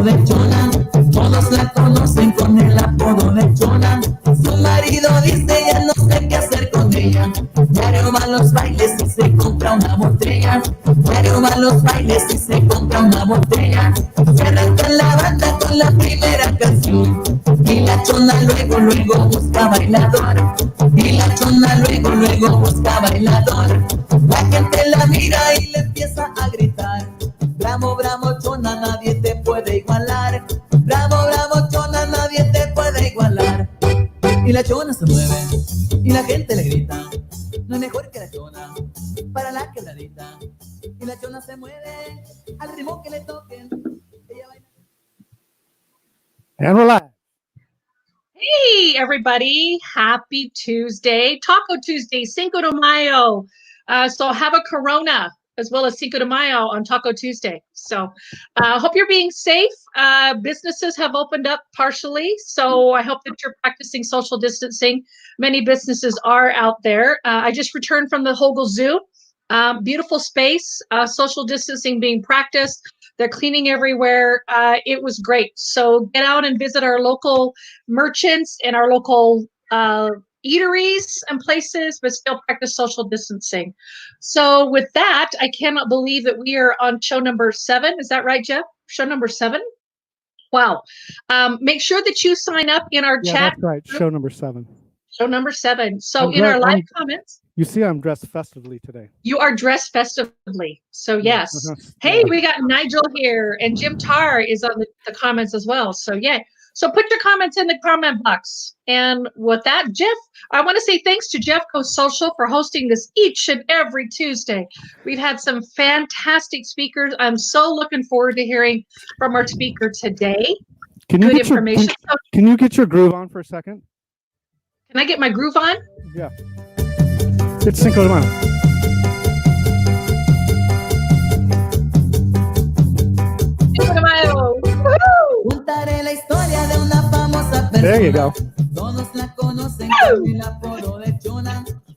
apodo de Chona. Todos la conocen con el apodo de Chona. Su marido dice ya no sé qué hacer con ella. Diario va a los bailes y se compra una botella. Diario va a los bailes y se compra una botella. Se arranca la banda con la primera canción. Y la Chona luego busca bailador. Y la Chona luego busca bailador. La gente la mira y le empieza a gritar. Bravo, bravo, Chona, nadie te puede igualar. Bravo, bravo, Chona, nadie te puede igualar. Y la Chona se mueve y la gente le grita. No es mejor que la Chona para la quebradita. Y la Chona se mueve al ritmo que le toquen. Ella baila. And we're live. Hey, everybody. Happy Tuesday. Taco Tuesday, Cinco de Mayo. So have a Corona as well as Cinco de Mayo on Taco Tuesday. So hope you're being safe. Businesses have opened up partially. So I hope that you're practicing social distancing. Many businesses are out there. I just returned from the Hogel Zoo. Beautiful space, social distancing being practiced. They're cleaning everywhere. It was great. So get out and visit our local merchants and our local eateries and places, but still practice social distancing. So with that, I cannot believe that we are on show number 7. Is that right, Jeff? Show number 7? Wow. Make sure that you sign up in our chat. That's right. Show number 7. Show number 7. So in our live comments. You see, I'm dressed festively today. You are dressed festively. So yes. Hey, we got Nigel here, and Jim Tarr is on the comments as well. So yeah. So put your comments in the comment box. And with that, Jeff, I want to say thanks to Jeffco Social for hosting this each and every Tuesday. We've had some fantastic speakers. I'm so looking forward to hearing from our speaker today. Can you get your groove on for a second? Can I get my groove on? Yeah. It's Cinco de Mayo. Cinco de Mayo. Woo-hoo! There you go.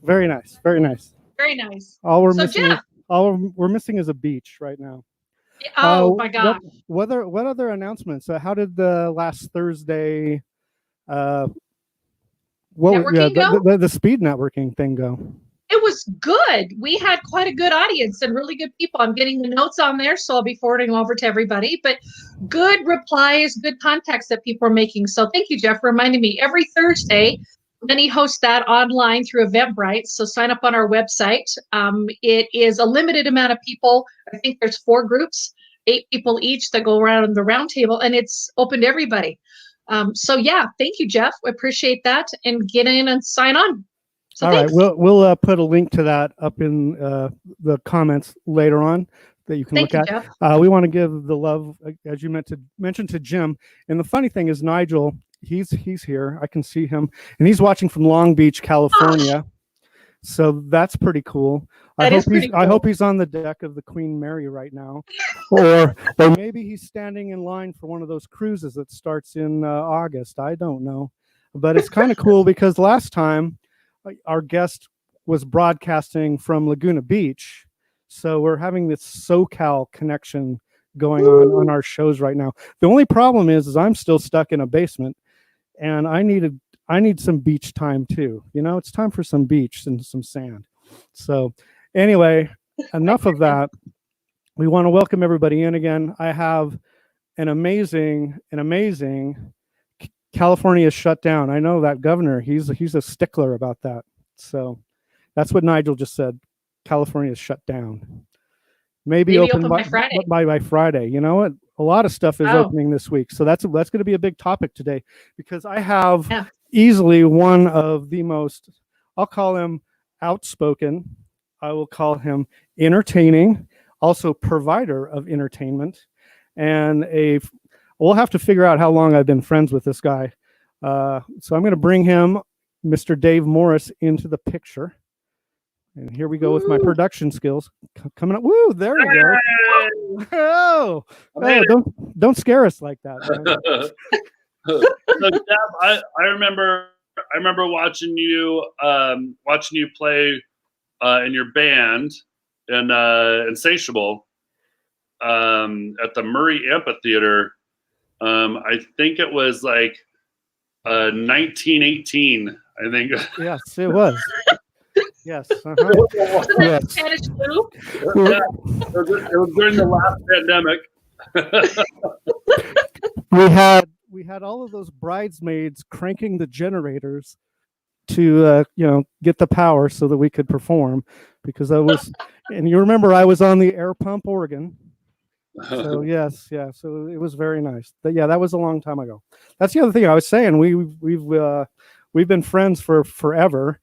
Very nice. Very nice. Very nice. All we're missing is a beach right now. Oh my God. What other announcements? How did the last Thursday the speed networking thing go? It was good. We had quite a good audience and really good people. I'm getting the notes on there, so I'll be forwarding them over to everybody. But good replies, good contacts that people are making. So thank you, Jeff, for reminding me. Every Thursday, Lenny hosts that online through Eventbrite. So sign up on our website. It is a limited amount of people. I think there's 4 groups, 8 people each that go around the round table, and it's open to everybody. So yeah, thank you, Jeff. We appreciate that, and get in and sign on. So all thanks. Right, we'll put a link to that up in the comments later on that you can look at. Jeff. We want to give the love, as you mentioned to Jim. And the funny thing is, Nigel, he's here. I can see him, and he's watching from Long Beach, California. So that's pretty cool. I hope he's on the deck of the Queen Mary right now, or maybe he's standing in line for one of those cruises that starts in August. I don't know, but it's kind of cool because last time our guest was broadcasting from Laguna Beach, so we're having this SoCal connection going on our shows right now. The only problem is I'm still stuck in a basement, and I need some beach time too. You know, it's time for some beach and some sand. So anyway, enough of that. We want to welcome everybody in again. I have an amazing California shut down. I know that governor, he's a stickler about that. So that's what Nigel just said. California is shut down. Maybe open by Friday. By Friday. You know what? A lot of stuff is opening this week. So that's going to be a big topic today, because I have easily one of the most, I'll call him outspoken, I will call him entertaining, also provider of entertainment, and we'll have to figure out how long I've been friends with this guy. So I'm going to bring him, Mr. Dave Morris, into the picture. And here we go with my production skills coming up. Woo! There you go. Oh, don't scare us like that. So, Deb, I remember watching you play in your band in Insatiable at the Murray Amphitheater I think it was like 1918. I think. Yes, it was. Yes. Wasn't that Yes. Spanish flu? Yeah, it was during the last pandemic. We had all of those bridesmaids cranking the generators to get the power so that we could perform, because I was and you remember I was on the air pump organ. So yes, yeah, so it was very nice. But yeah, that was a long time ago. That's the other thing I was saying. We've been friends for forever,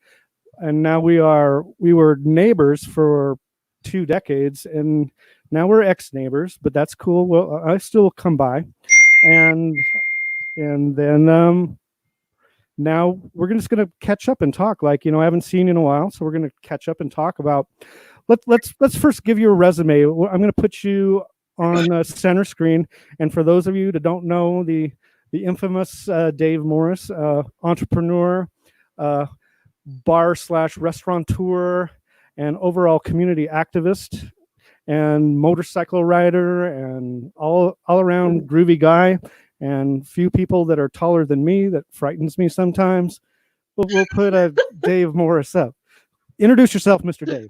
and now we were neighbors for 2 decades, and now we're ex-neighbors, but that's cool. Well, I still come by, and then now we're just going to catch up and talk. Like, I haven't seen you in a while, so we're going to catch up and talk about. Let's first give you a resume. I'm going to put you on the center screen, and for those of you that don't know, the infamous Dave Morris, entrepreneur, bar/restaurateur, and overall community activist, and motorcycle rider, and all around groovy guy. And few people that are taller than me, that frightens me sometimes. But we'll put Dave Morris up. Introduce yourself, Mr. Dave.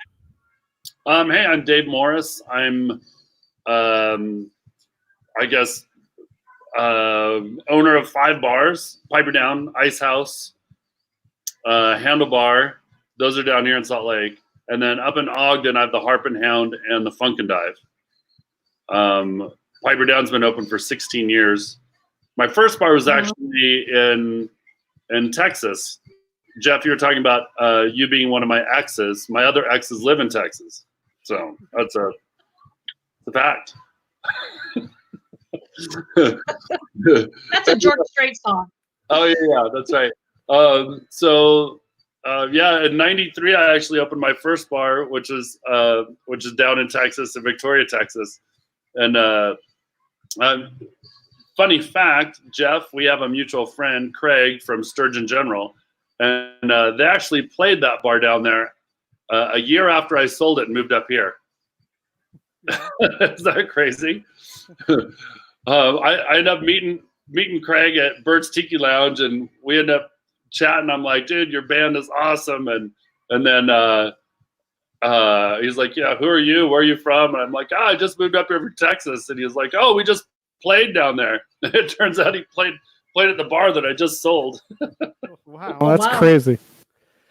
Hey, I'm Dave Morris. I'm, I guess, owner of 5 bars: Piper Down, Ice Haus, Handlebar. Those are down here in Salt Lake. And then up in Ogden, I have the Harp and Hound and the Funk and Dive. Piper Down's been open for 16 years. My first bar was actually in Texas. Jeff, you were talking about you being one of my exes. My other exes live in Texas, so that's a fact. That's a George Strait song. Oh yeah, that's right. Yeah, in '93, I actually opened my first bar, which is down in Texas, in Victoria, Texas, and funny fact, Jeff, we have a mutual friend, Craig, from Sturgeon General, and they actually played that bar down there a year after I sold it and moved up here. Is that crazy? I ended up meeting Craig at Bert's Tiki Lounge, and we ended up chatting. I'm like, dude, your band is awesome, and then he's like, yeah, who are you? Where are you from? And I'm like, I just moved up here from Texas, and he was like, oh, we just played down there. It turns out he played at the bar that I just sold. Wow, that's crazy.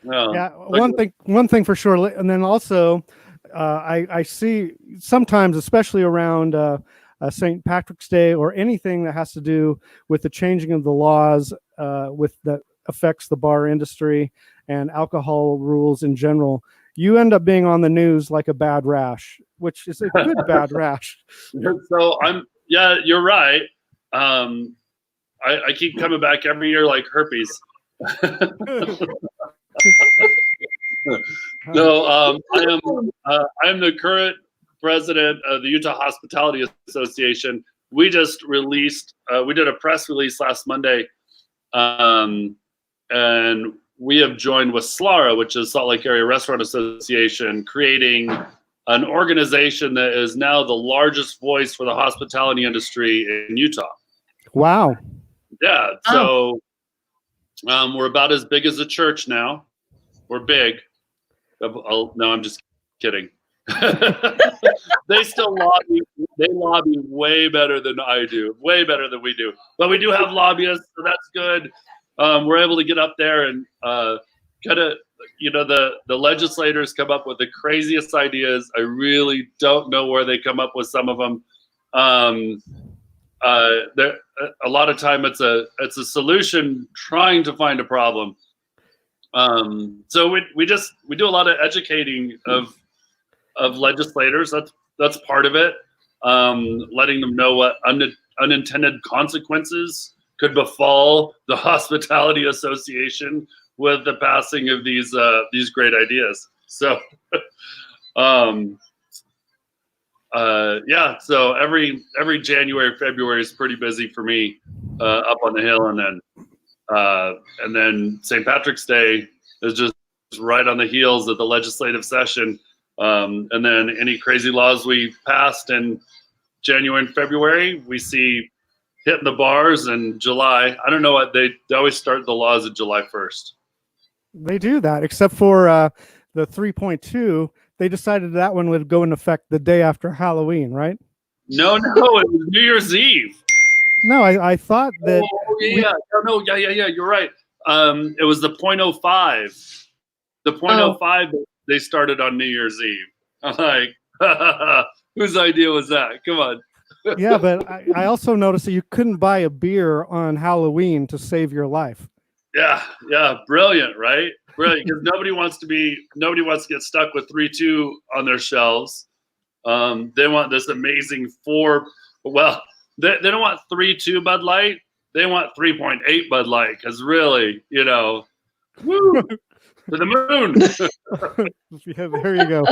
Yeah, one thing for sure. And then also, I see sometimes, especially around St. Patrick's Day or anything that has to do with the changing of the laws that affects the bar industry and alcohol rules in general, you end up being on the news like a bad rash, which is a good bad rash. So yeah, you're right. I keep coming back every year like herpes. No, I am the current president of the Utah Hospitality Association. We just released, we did a press release last Monday, and we have joined with SLARA, which is Salt Lake Area Restaurant Association, creating an organization that is now the largest voice for the hospitality industry in Utah. Wow. Yeah. So we're about as big as a church now. We're big. No, I'm just kidding. They still lobby. They lobby way better than I do. Way better than we do. But we do have lobbyists, so that's good. We're able to get up there and kind of, the legislators come up with the craziest ideas. I really don't know where they come up with some of them. A lot of time it's a solution trying to find a problem. So we do a lot of educating of legislators. That's part of it. Letting them know what unintended consequences could befall the Hospitality Association with the passing of these great ideas. So, yeah. So every January, February is pretty busy for me up on the hill, and then St. Patrick's Day is just right on the heels of the legislative session, and then any crazy laws we passed in January and February, we see hitting the bars in July. I don't know what they always start the laws at July 1st. They do that, except for the 3.2. They decided that one would go into effect the day after Halloween, right? No, it was New Year's Eve. No, I thought that. Yeah. You're right. It was the 0.05. The 0.05 they started on New Year's Eve. I'm like, whose idea was that? Come on. Yeah, but I also noticed that you couldn't buy a beer on Halloween to save your life. Yeah, brilliant, right? Brilliant, because nobody wants to get stuck with 3.2 on their shelves. They want this amazing 4. Well, they don't want 3.2 Bud Light. They want 3.8 Bud Light, because really, woo, to the moon. Yeah, there you go.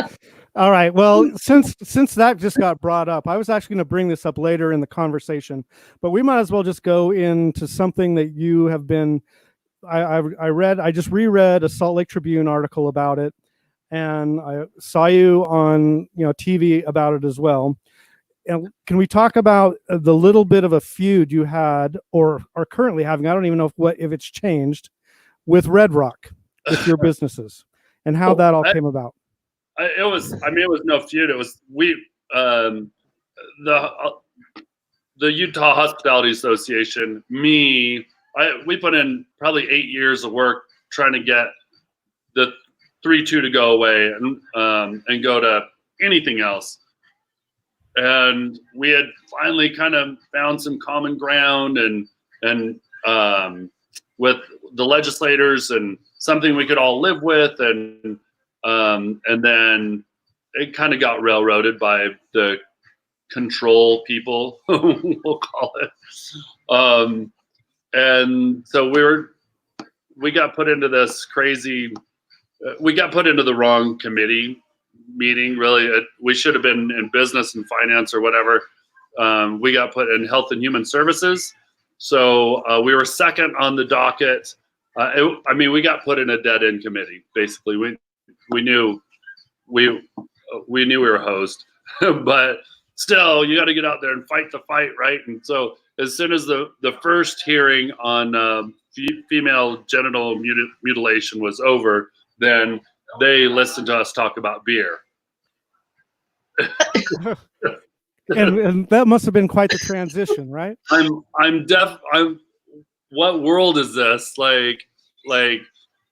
All right. Well, since that just got brought up, I was actually going to bring this up later in the conversation, but we might as well just go into something that you have been. I just reread a Salt Lake Tribune article about it, and I saw you on TV about it as well. And can we talk about the little bit of a feud you had or are currently having? I don't even know if it's changed with Red Rock, with your businesses, and how that all came about. It was no feud. It was the Utah Hospitality Association. We put in probably 8 years of work trying to get the 3.2 to go away and go to anything else. And we had finally kind of found some common ground and with the legislators and something we could all live with, and then it kind of got railroaded by the control people, we'll call it. And so we got put into this crazy. We got put into the wrong committee meeting. Really, we should have been in business and finance or whatever. We got put in health and human services. So we were second on the docket. We got put in a dead end committee. Basically, we knew we were hosed, but still, you got to get out there and fight the fight, right? And so, as soon as the first hearing on female genital mutilation was over, then they listened to us talk about beer. and that must have been quite the transition, right? What world is this? Like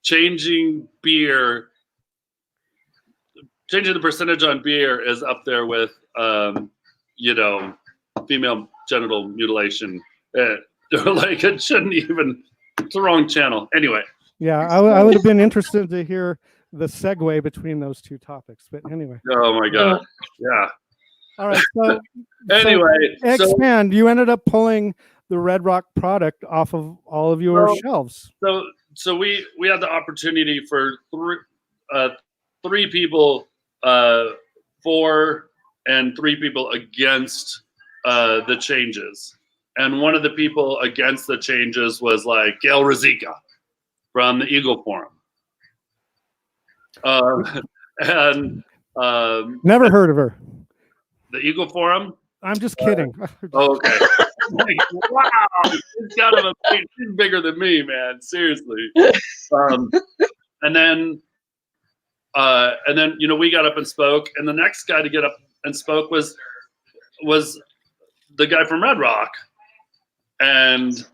changing beer, changing the percentage on beer is up there with, female genital mutilation. Like it shouldn't even, it's the wrong channel. Anyway. Yeah, I would have been interested to hear the segue between those two topics, but anyway. Oh my God. Yeah. All right. So anyway, expand. You ended up pulling the Red Rock product off of all of your shelves. So we had the opportunity for three people for and 3 people against the changes. And one of the people against the changes was like Gail Ruzicka from the Eagle Forum. Never heard of her. The Eagle Forum? I'm just kidding. Okay. Wow, she's bigger than me, man. Seriously. And then we got up and spoke, and the next guy to get up and spoke was the guy from Red Rock, and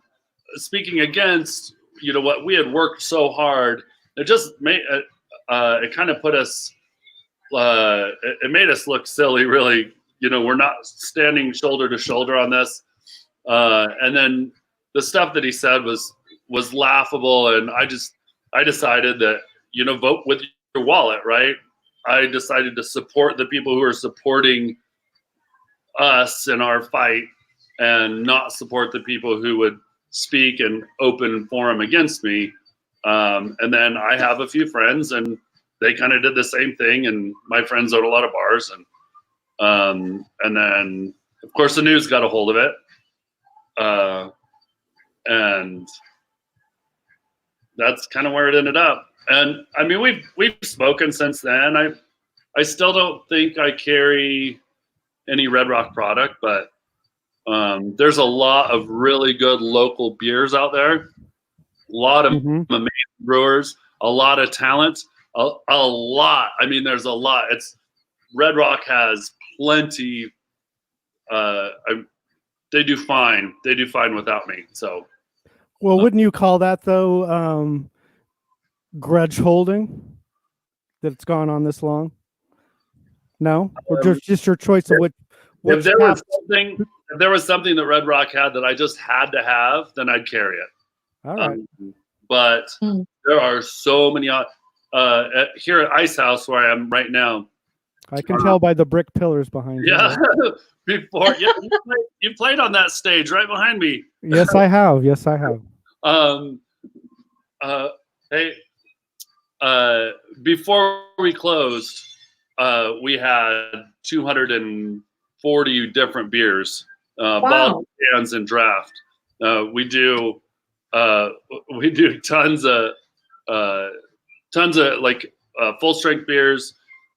speaking against what we had worked so hard. It just made it kind of put us. It made us look silly, really. We're not standing shoulder to shoulder on this. And then the stuff that he said was laughable, and I decided that vote with your wallet, right? I decided to support the people who are supporting us in our fight, and not support the people who would speak in open forum against me. And then I have a few friends, and they kind of did the same thing, and my friends owned a lot of bars, and then of course the news got a hold of it, and that's kind of where it ended up. And I mean, we've spoken since then. I still don't think I carry any Red Rock product, but There's a lot of really good local beers out there. A lot of amazing brewers, a lot of talent, a lot. I mean, there's a lot. Red Rock has plenty. They do fine. They do fine without me. So, well, wouldn't you call that though grudge holding? That it's gone on this long? No, or just your choice of what. If there was something that Red Rock had that I just had to have, then I'd carry it. All right. But there are so many here at Ice Haus where I am right now. I can tell by the brick pillars behind you. Yeah, you played on that stage right behind me. Yes, I have. Yes, I have. Hey, before we closed, we had 240 different beers, bottles, cans, and draft. We do tons of like full strength beers,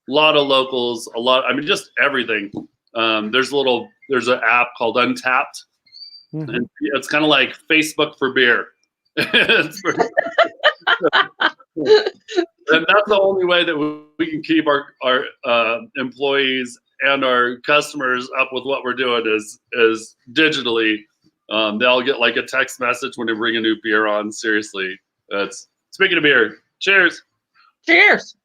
a lot of locals, I mean, just everything. There's an app called Untapped, and it's kind of like Facebook for beer. And that's the only way that we can keep our employees and our customers up with what we're doing is digitally. They'll get like a text message when they bring a new beer on. Seriously, speaking of beer. Cheers. Cheers.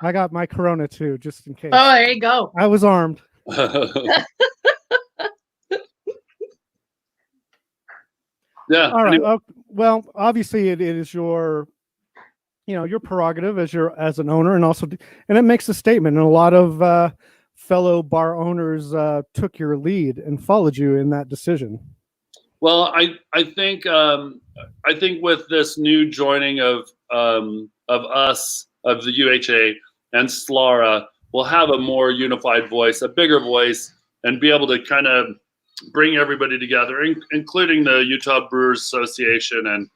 I got my Corona too, just in case. Oh, there you go. I was armed. Yeah. All right. Anyway. Well, obviously, it is your prerogative as an owner, and it makes a statement. And a lot of fellow bar owners took your lead and followed you in that decision. Well, I think with this new joining of us, of the UHA and SLARA, we'll have a more unified voice, a bigger voice, and be able to kind of bring everybody together, including the Utah Brewers Association and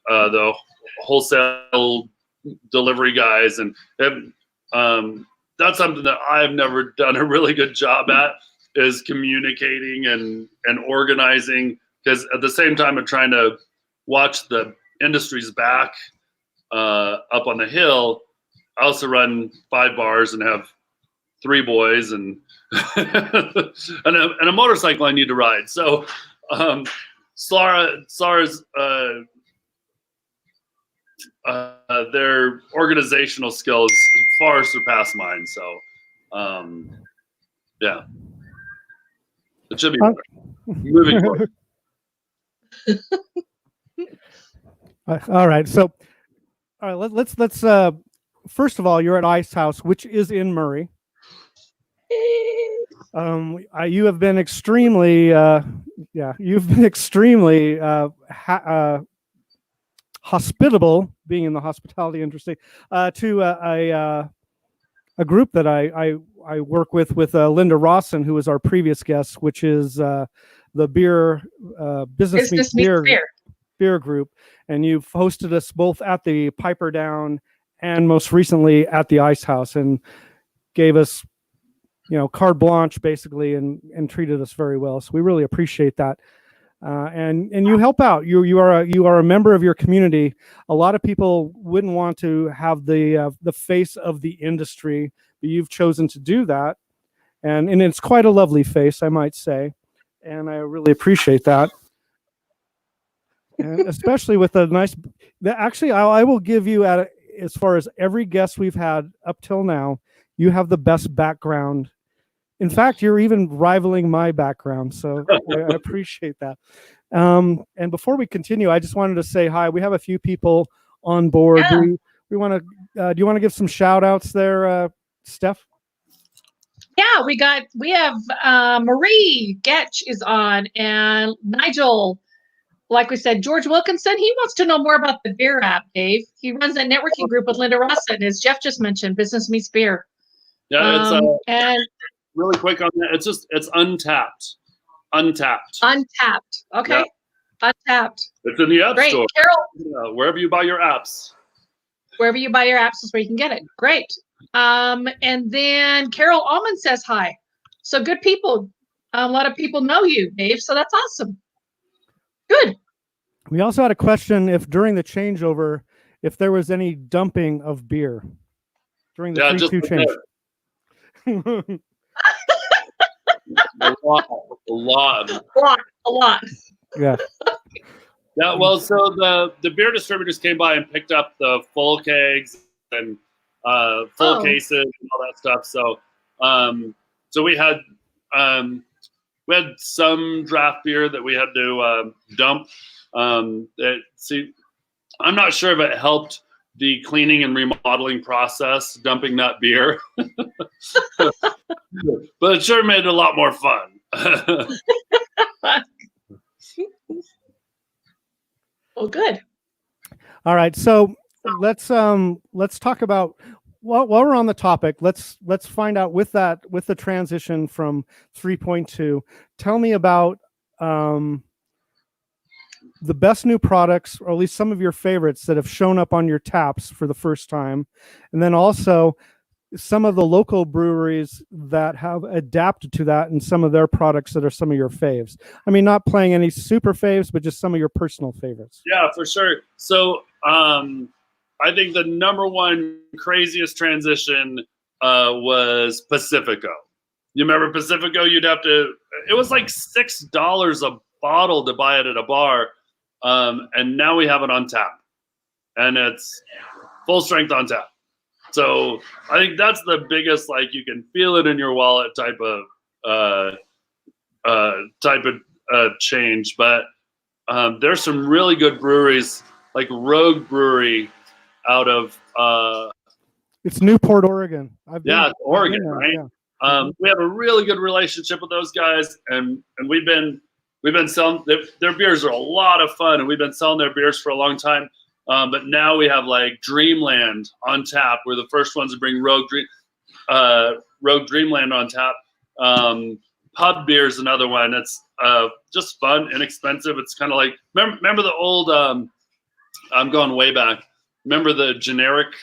the wholesale delivery guys. And that's something that I've never done a really good job at, is communicating and organizing, because at the same time I'm trying to watch the industry's back up on the hill. I also run 5 bars and have 3 boys and and a motorcycle I need to ride. So SLAR's their organizational skills far surpass mine. So yeah, it should be better. Moving forward. All right. So all right, let's first of all, you're at Ice Haus, which is in Murray. You have been extremely hospitable, being in the hospitality industry, to a group that I work with Linda Rawson, who was our previous guest, which is the beer business meets beer group, and you've hosted us both at the Piper Down and most recently at the Ice Haus, and gave us carte blanche basically, and treated us very well. So we really appreciate that. And you help out. You are a member of your community. A lot of people wouldn't want to have the face of the industry, but you've chosen to do that, and it's quite a lovely face, I might say, and I really appreciate that. And especially with a nice. Actually, I will give you as far as every guest we've had up till now, you have the best background. In fact, you're even rivaling my background, so I appreciate that. And before we continue, I just wanted to say hi. We have a few people on board. Yeah. We want to. Do you want to give some shout outs there, Steph? Yeah, we have Marie Getch is on, and Nigel. Like we said, George Wilkinson, he wants to know more about the beer app, Dave. He runs that networking group with Linda Rawson, as Jeff just mentioned, Business Meets Beer. Yeah, it's and really quick on that. It's Untapped. Untapped. Okay. Yeah. Untapped. It's in the App Great. Store. Carol. Wherever you buy your apps. Wherever you buy your apps is where you can get it. Great. And then Carol Allman says hi. So good people. A lot of people know you, Dave. So that's awesome. Good. We also had a question if during the changeover, if there was any dumping of beer during the 3-2 change. A lot. Yeah. Yeah, well, so the beer distributors came by and picked up the full kegs and full cases and all that stuff. So, so we had some draft beer that we had to dump. I'm not sure if it helped the cleaning and remodeling process, dumping that beer, but it sure made it a lot more fun. Well, good. All right, so let's talk about while we're on the topic. Let's find out with the transition from 3.2. Tell me about the best new products, or at least some of your favorites that have shown up on your taps for the first time, and then also some of the local breweries that have adapted to that and some of their products that are some of your faves. I mean, not playing any super faves, but just some of your personal favorites. Yeah, for sure. So I think the number one craziest transition was Pacifico. You remember Pacifico? It was like $6 a bottle to buy it at a bar. And now we have it on tap. And it's full strength on tap. So I think that's the biggest, like, you can feel it in your wallet type of change. But there's some really good breweries, like Rogue Brewery out of it's Newport, Oregon. Oregon, right? Yeah. We have a really good relationship with those guys, and we've been selling their beers are a lot of fun, and we've been selling their beers for a long time. But now we have like Dreamland on tap. We're the first ones to bring Rogue Dreamland on tap. Pub beer is another one. It's just fun, inexpensive. It's kind of like remember the old. I'm going way back. Remember the generic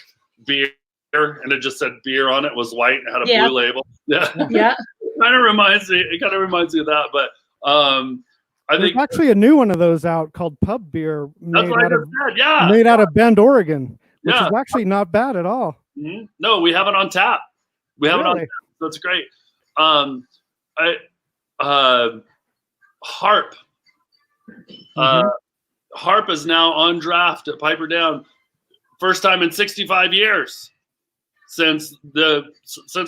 beer, and it just said beer on it, was white and had a blue label. Yeah. It kind of reminds me of that, but There's think actually a new one of those out called Pub Beer, made out of Bend, Oregon, which is actually not bad at all. Mm-hmm. No, we have it on tap. We have it on tap. That's great. Harp. Harp is now on draft at Piper Down. First time in 65 years since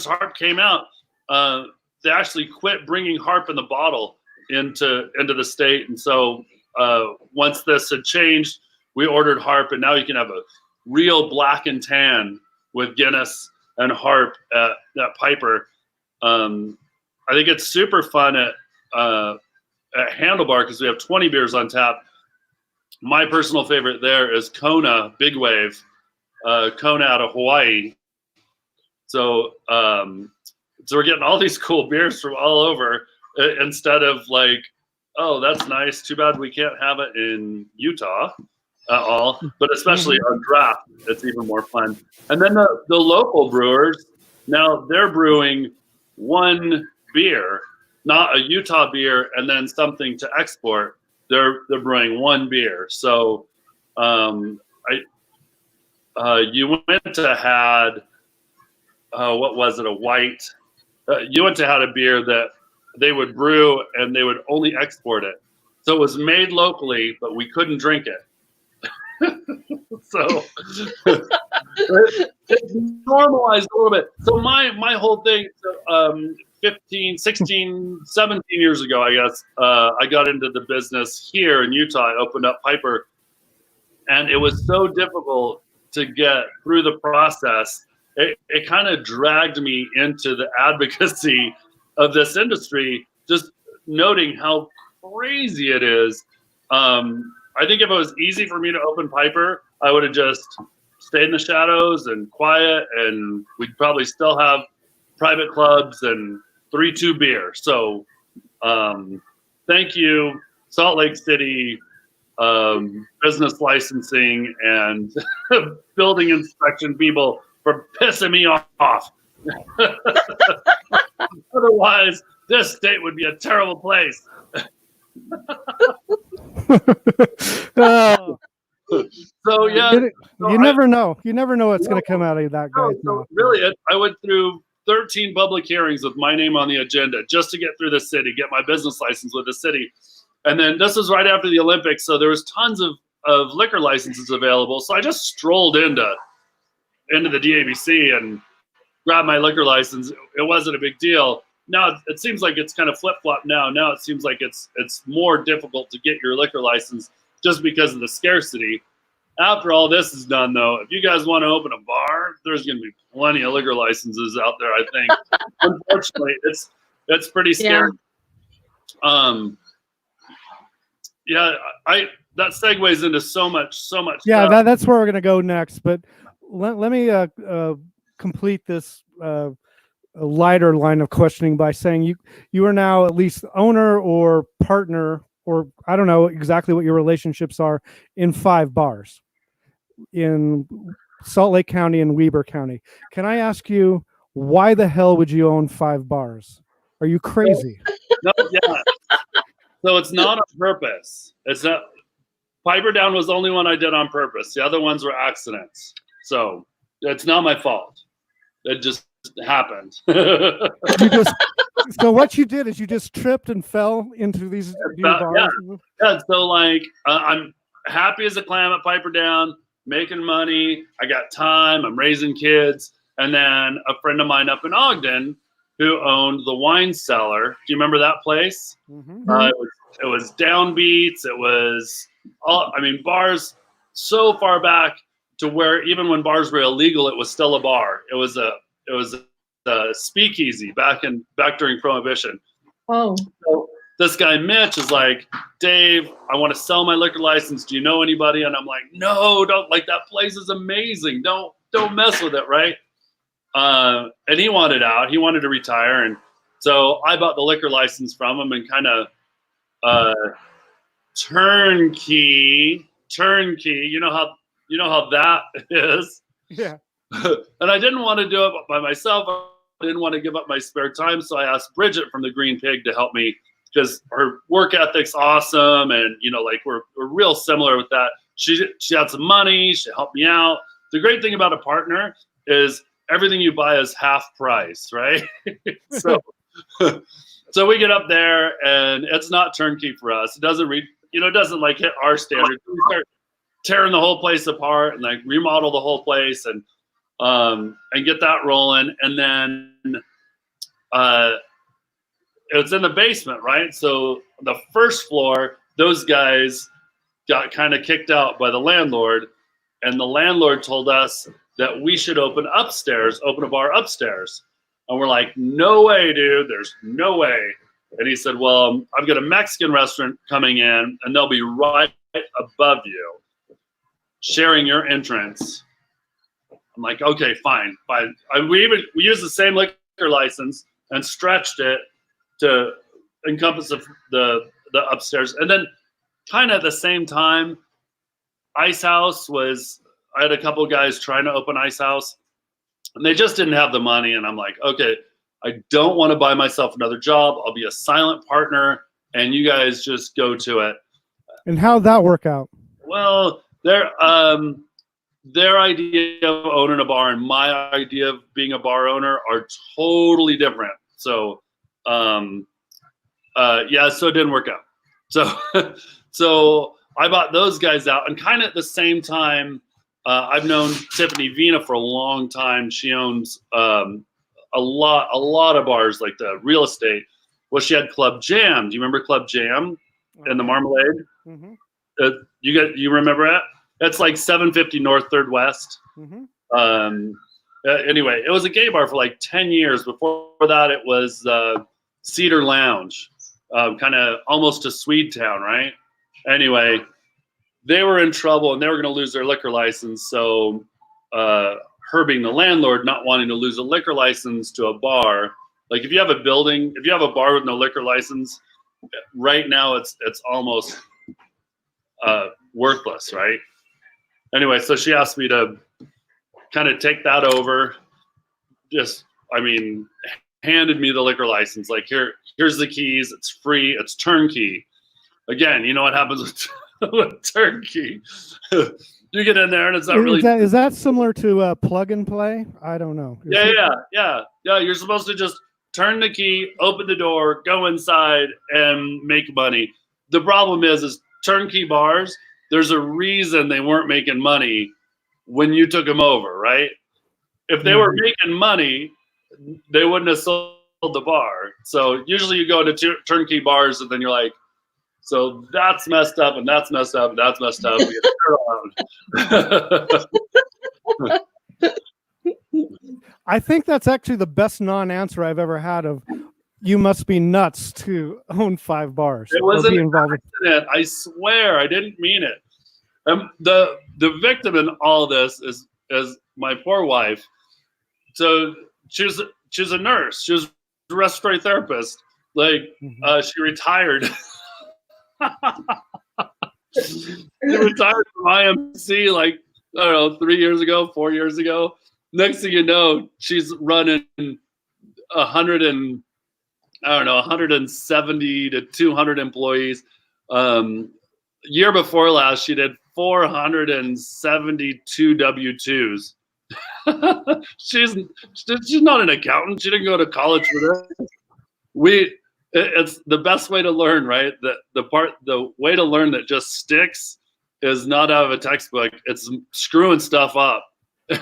Harp came out. They actually quit bringing Harp in the bottle into the state, and so once this had changed, we ordered Harp, and now you can have a real black and tan with Guinness and Harp at Piper. I think it's super fun at Handlebar because we have 20 beers on tap. My personal favorite there is Kona Big Wave, Kona out of Hawaii. So we're getting all these cool beers from all over. Instead of like, oh, that's nice. Too bad we can't have it in Utah at all. But especially on draft, it's even more fun. And then the local brewers, now they're brewing one beer, not a Utah beer, and then something to export. They're brewing one beer. So you went to had what was it? A white. You went to had a beer that they would brew and they would only export it. So it was made locally, but we couldn't drink it. So it's normalized a little bit. So my whole thing, 15, 16, 17 years ago, I guess, I got into the business here in Utah. I opened up Piper, and it was so difficult to get through the process. It kind of dragged me into the advocacy of this industry, just noting how crazy it is. I think if it was easy for me to open Piper, I would have just stayed in the shadows and quiet, and we'd probably still have private clubs and 3-2 beer. So thank you, Salt Lake City business licensing and building inspection people, for pissing me off. Otherwise, this state would be a terrible place. Oh, So yeah, you never know. You never know what's going to come out of that guy's mouth. Really, I went through 13 public hearings with my name on the agenda just to get through the city, get my business license with the city. And then this was right after the Olympics, so there was tons of liquor licenses available. So I just strolled into the DABC and grabbed my liquor license. It wasn't a big deal. Now it seems like it's kind of flip-flop now. Now it seems like it's more difficult to get your liquor license just because of the scarcity. After all this is done, though, if you guys want to open a bar, there's going to be plenty of liquor licenses out there, I think. Unfortunately, it's pretty scary. Yeah, that segues into so much Yeah, stuff. that's where we're going to go next. But let me complete this a lighter line of questioning by saying you are now at least owner or partner, or I don't know exactly what your relationships are, in 5 bars in Salt Lake County and Weber County. Can I ask you, why the hell would you own 5 bars? Are you crazy? No, yeah. So it's not on purpose. It's not. Piper Down was the only one I did on purpose. The other ones were accidents. So it's not my fault. It just happened. So what you did is you just tripped and fell into these new bars. Yeah. So like I'm happy as a clam at Piper Down, making money. I got time. I'm raising kids. And then a friend of mine up in Ogden who owned the wine cellar. Do you remember that place? Mm-hmm. It was downbeats. It was bars so far back to where even when bars were illegal, it was still a bar. It was a speakeasy back during Prohibition. Oh. So this guy Mitch is like, Dave, I want to sell my liquor license. Do you know anybody? And I'm like, no, don't. Like, that place is amazing. Don't mess with it, right? And he wanted out. He wanted to retire, and so I bought the liquor license from him and kind of turnkey. You know how that is. Yeah. And I didn't want to do it by myself. I didn't want to give up my spare time, so I asked Bridget from the Green Pig to help me because her work ethic's awesome, and like we're real similar with that. She had some money. She helped me out. The great thing about a partner is everything you buy is half price, right? So we get up there, and it's not turnkey for us. It doesn't doesn't like hit our standards. We start tearing the whole place apart and like remodel the whole place and get that rolling. And then it's in the basement, right? So the first floor, those guys got kind of kicked out by the landlord, and the landlord told us that we should open a bar upstairs. And we're like, no way, dude, there's no way. And he said, well, I've got a Mexican restaurant coming in, and they'll be right above you, sharing your entrance. I'm like, okay, fine. We used the same liquor license and stretched it to encompass the upstairs. And then kind of at the same time, Ice Haus I had a couple guys trying to open Ice Haus, and they just didn't have the money. And I'm like, okay, I don't want to buy myself another job. I'll be a silent partner, and you guys just go to it. And how'd that work out? Well, their idea of owning a bar and my idea of being a bar owner are totally different. So, so it didn't work out. So I bought those guys out, and kind of at the same time, I've known Tiffany Vina for a long time. She owns a lot of bars, like the real estate. Well, she had Club Jam. Do you remember Club Jam in the Marmalade? Mm-hmm. You remember it? It's like 750 North 3rd West. Mm-hmm. Anyway, it was a gay bar for like 10 years. Before that, it was Cedar Lounge, kind of almost a Swede town, right? Anyway, they were in trouble, and they were going to lose their liquor license. So her being the landlord, not wanting to lose a liquor license to a bar, like if you have a bar with no liquor license, right now it's almost worthless, right? Anyway, so she asked me to kind of take that over. handed me the liquor license. Like, here's the keys. It's free. It's turnkey. Again, you know what happens with turnkey? You get in there and it's not really. Is that similar to plug and play? I don't know. Yeah. You're supposed to just turn the key, open the door, go inside, and make money. The problem is turnkey bars. There's a reason they weren't making money when you took them over, right? If they were making money, they wouldn't have sold the bar. So usually you go to turnkey bars and then you're like, so that's messed up and that's messed up and that's messed up. I think that's actually the best non-answer I've ever had of you must be nuts to own 5 bars. It wasn't an accident. I swear, I didn't mean it. The victim in all this is my poor wife. So she's a nurse. She was a respiratory therapist. Like she retired. She retired from IMC like, I don't know, 3 years ago, 4 years ago. Next thing you know, she's running 170 to 200 employees. Year before last, she did 472 W-2s. She's not an accountant. She didn't go to college for this. It's the best way to learn, right? The way to learn that just sticks is not out of a textbook. It's screwing stuff up.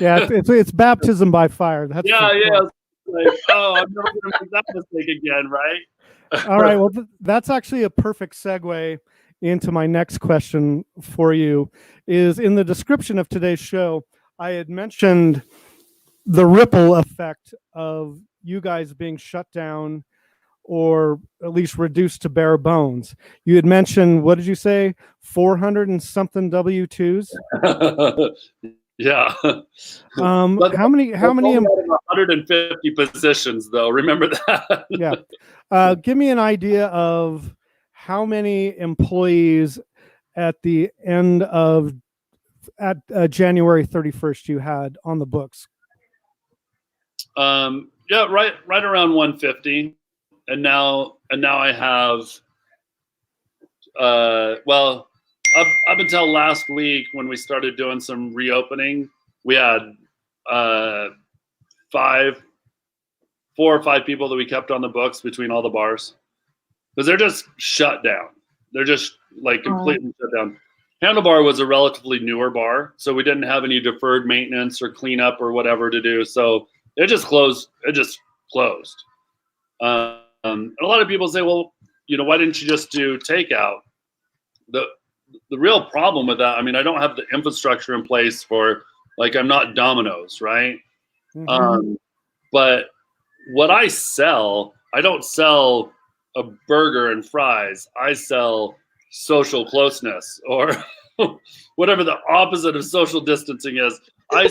Yeah, it's baptism by fire. That's yeah. Like, oh, I'm never going to make that mistake again, right? All right. Well, that's actually a perfect segue into my next question for you. Is in the description of today's show, I had mentioned the ripple effect of you guys being shut down or at least reduced to bare bones. You had mentioned, what did you say, 400 and something W-2s? Yeah. How many 150 positions though, remember that? Yeah. Give me an idea of how many employees at the end of January 31st you had on the books. Yeah, right around 150. And now I have up until last week when we started doing some reopening, we had 4 or 5 people that we kept on the books between all the bars because they're just shut down. They're just like completely shut down. Handlebar was a relatively newer bar, so we didn't have any deferred maintenance or cleanup or whatever to do. So it just closed. And a lot of people say, well, why didn't you just do takeout? The real problem with that, I mean, I don't have the infrastructure in place for, like, I'm not Domino's, right? But what I sell, I don't sell a burger and fries. I sell social closeness, or whatever the opposite of social distancing is. I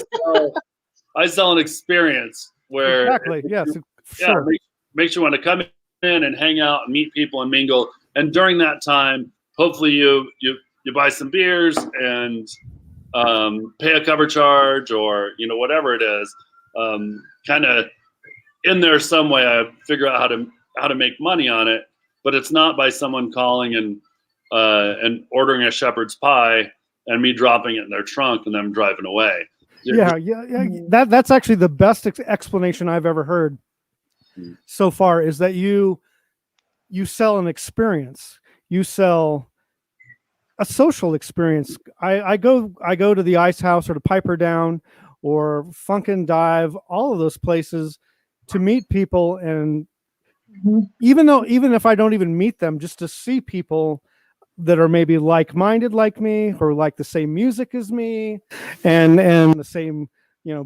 sell an experience where exactly, yes, sure. Makes you want to come in and hang out and meet people and mingle. And during that time, hopefully you buy some beers and pay a cover charge, or whatever it is. Kind of in there some way, I figure out how to make money on it, but it's not by someone calling and ordering a shepherd's pie and me dropping it in their trunk and them driving away. Yeah. That's actually the best explanation I've ever heard so far, is that you sell an experience. You sell a social experience. I go to the Ice Haus or to Piper Down or Funk and Dive, all of those places to meet people. And even if I don't even meet them, just to see people that are maybe like-minded like me, or like the same music as me and the same,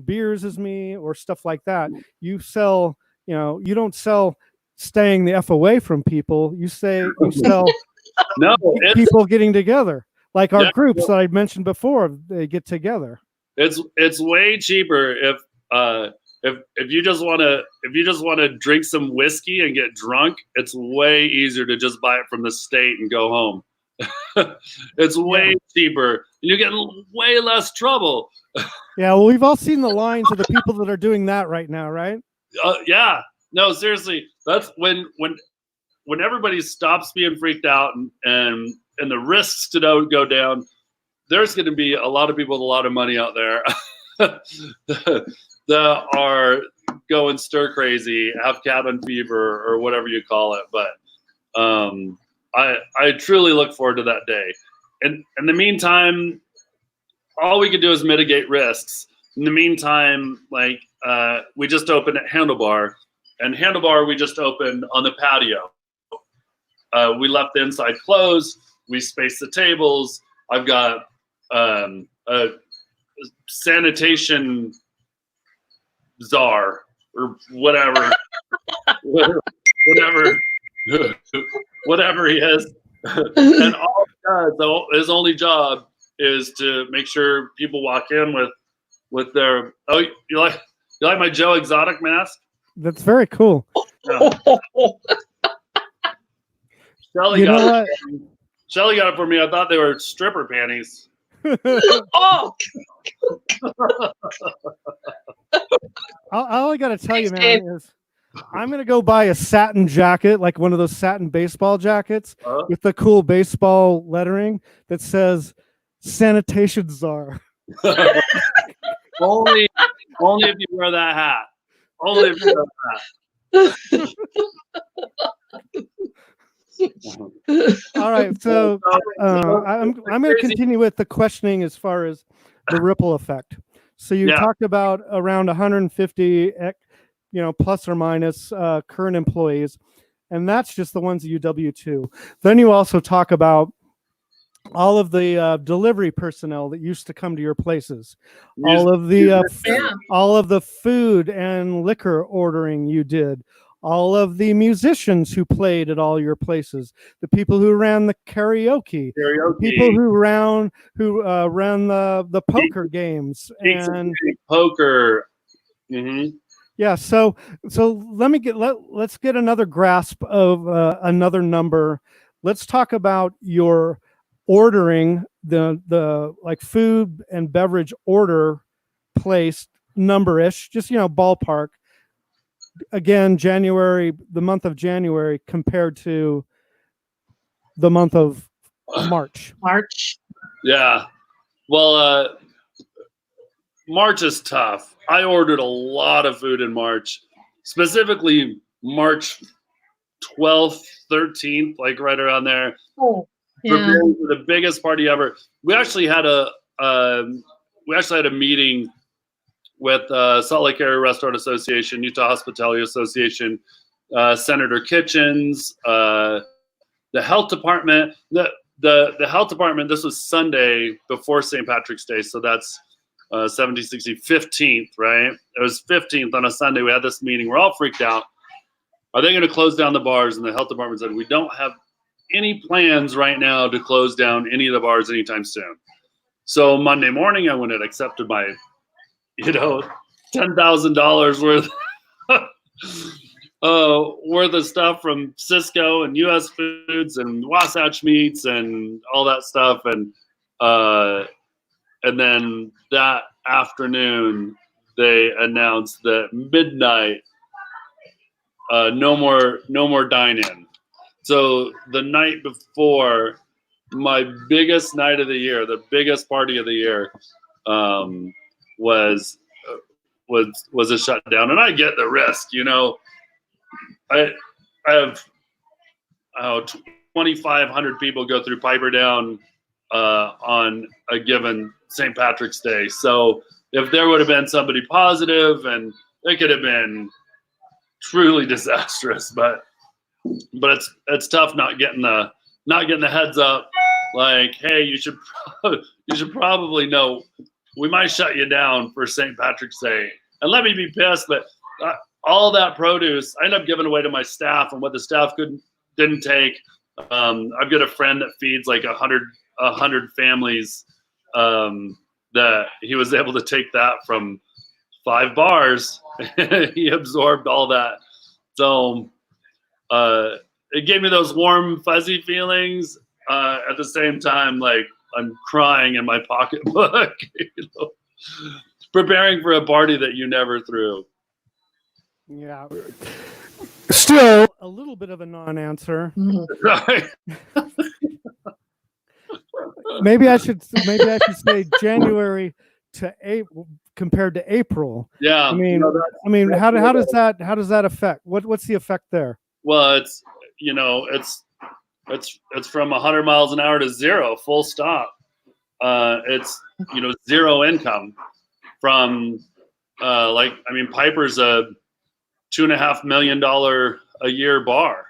beers as me, or stuff like that. You sell, you don't sell staying the F away from people. You sell people getting together, like our groups that I mentioned before. They get together. It's way cheaper if you just want to drink some whiskey and get drunk. It's way easier to just buy it from the state and go home. It's way cheaper, and you get way less trouble. Yeah, well, we've all seen the lines of the people that are doing that right now, right? Yeah, No, seriously, that's when everybody stops being freaked out and the risks to go down. There's going to be a lot of people with a lot of money out there that are going stir crazy, have cabin fever or whatever you call it. But I truly look forward to that day. And in the meantime, all we can do is mitigate risks. In the meantime, like we just opened at Handlebar, and Handlebar we just opened on the patio. We left the inside closed. We spaced the tables. I've got a sanitation czar or whatever, whatever he is, and all he does, though, his only job is to make sure people walk in with their. Oh, you like my Joe Exotic mask? That's very cool. Yeah. Shelly got it for me. I thought they were stripper panties. Oh, All I got to tell you, Thanks, man, Dave. is I'm going to go buy a satin jacket, like one of those satin baseball jackets with the cool baseball lettering that says sanitation czar. only if you wear that hat. Only if you wear that hat. All right, so I'm going to continue with the questioning as far as the ripple effect. So you talked about around 150, plus or minus current employees, and that's just the ones at UW2. Then you also talk about all of the delivery personnel that used to come to your places, all of the food and liquor ordering you did, all of the musicians who played at all your places, the people who ran the karaoke. People who ran the poker games and poker. Mm-hmm. Yeah, so let's get another grasp of another number. Let's talk about your ordering, the like food and beverage order placed number-ish, just ballpark. Again, the month of January compared to the month of March. Yeah. Well, March is tough. I ordered a lot of food in March, specifically March 12th, 13th, like right around there. Oh, yeah. Preparing for the biggest party ever. We actually had a meeting with Salt Lake Area Restaurant Association, Utah Hospitality Association, Senator Kitchens, the health department. The health department, this was Sunday before St. Patrick's Day, so that's 70, 60, 15th, right? It was 15th on a Sunday. We had this meeting. We're all freaked out. Are they going to close down the bars? And the health department said, we don't have any plans right now to close down any of the bars anytime soon. So Monday morning, I went and accepted my $10,000 worth of stuff from Cisco and U.S. Foods and Wasatch Meats and all that stuff, and then that afternoon they announced that midnight, no more dine-in. So the night before, my biggest night of the year, the biggest party of the year, was a shutdown. And I get the risk, I have 2,500 people go through Piper Down on a given St. Patrick's Day. So if there would have been somebody positive, and it could have been truly disastrous, but it's tough not getting the heads up, like, hey, you should probably know we might shut you down for St. Patrick's Day. And let me be pissed, but all that produce I ended up giving away to my staff, and what the staff didn't take. I've got a friend that feeds like 100 families, that he was able to take that from 5 bars. He absorbed all that. So it gave me those warm, fuzzy feelings. At the same time, like, I'm crying in my pocketbook, preparing for a party that you never threw. Yeah. Still a little bit of a non-answer. Right. Maybe I should say January to April compared to April. Yeah. I mean, how does that affect? What's the effect there? Well, it's from 100 miles an hour to zero, full stop. It's zero income from Piper's a $2.5 million a year bar.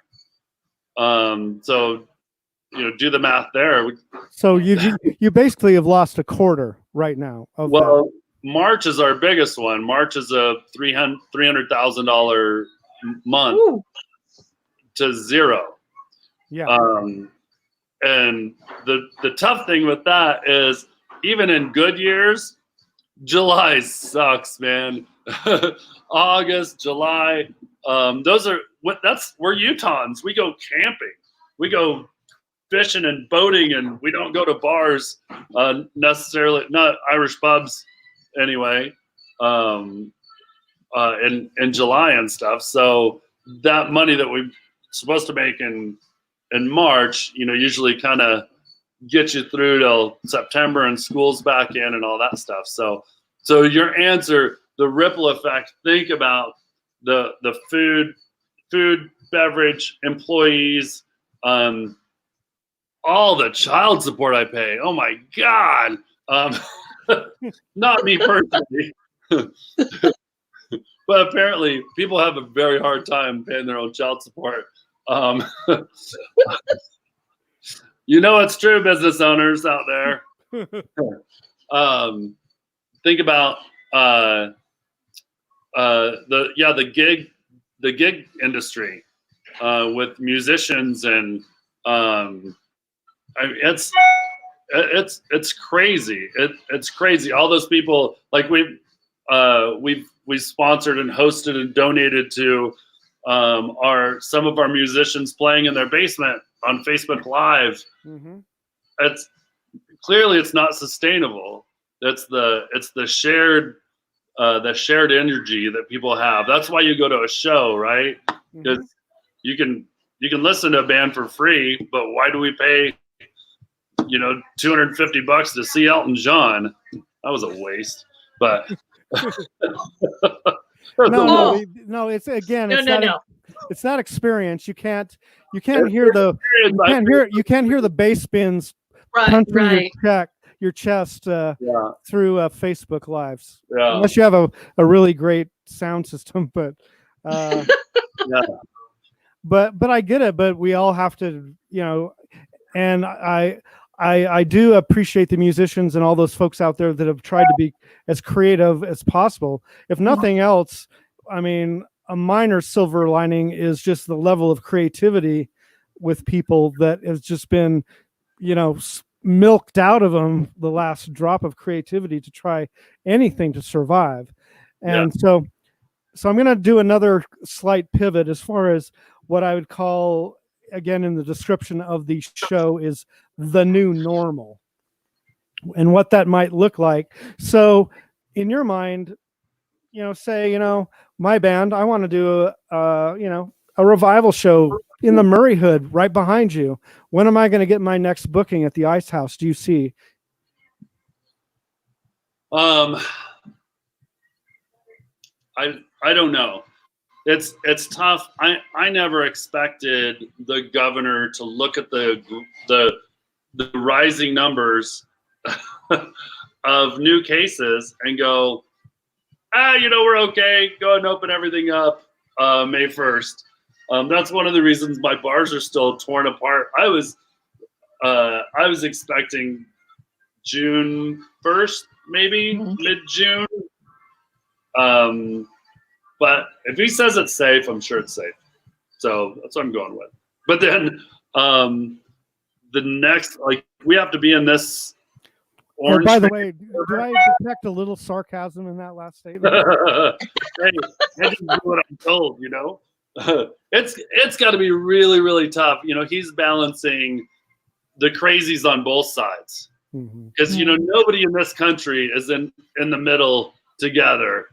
So do the math there. So you basically have lost a quarter right now. March is our biggest one. March is a $300,000 month. Ooh. To zero. Yeah. And the tough thing with that is even in good years, July sucks, man. August, July, we're Utahns. We go camping, we go fishing and boating, and we don't go to bars necessarily, not Irish pubs anyway, in July and stuff. So that money that we're supposed to make in March, usually kind of get you through till September and school's back in and all that stuff. So your answer, the ripple effect, think about the food, beverage, employees, all the child support I pay. Oh my God. Not me personally. But apparently people have a very hard time paying their own child support. It's true, business owners out there. Think about the gig industry with musicians, and it's crazy. It's crazy. All those people, like we sponsored and hosted and donated to some of our musicians playing in their basement on Facebook Live. Mm-hmm. It's not sustainable. It's the shared energy that people have. That's why you go to a show, right? Because you can listen to a band for free, but why do we pay $250 to see Elton John? That was a waste. But no, it's again, it's that experience. You can't hear the bass spins punching your chest through Facebook Lives, unless you have a really great sound system. But but I get it. But we all have to, and I do appreciate the musicians and all those folks out there that have tried to be as creative as possible. If nothing else, I mean, a minor silver lining is just the level of creativity with people that has just been, milked out of them, the last drop of creativity to try anything to survive. And so I'm going to do another slight pivot as far as what I would call, again, in the description of the show, is the new normal and what that might look like. So in your mind, say, my band, I want to do a revival show in the Murray Hood right behind you. When am I going to get my next booking at the Ice Haus? Do you see? I don't know. It's tough. I never expected the governor to look at the rising numbers of new cases and go, we're okay. Go and open everything up May 1st. That's one of the reasons my bars are still torn apart. I was expecting June 1st, maybe mid-June. But if he says it's safe, I'm sure it's safe. So that's what I'm going with. But then the next, we have to be in this orange. By the way, do I detect a little sarcasm in that last statement? Hey, I just do what I'm told, It's got to be really, really tough. He's balancing the crazies on both sides. Because, nobody in this country is in the middle together.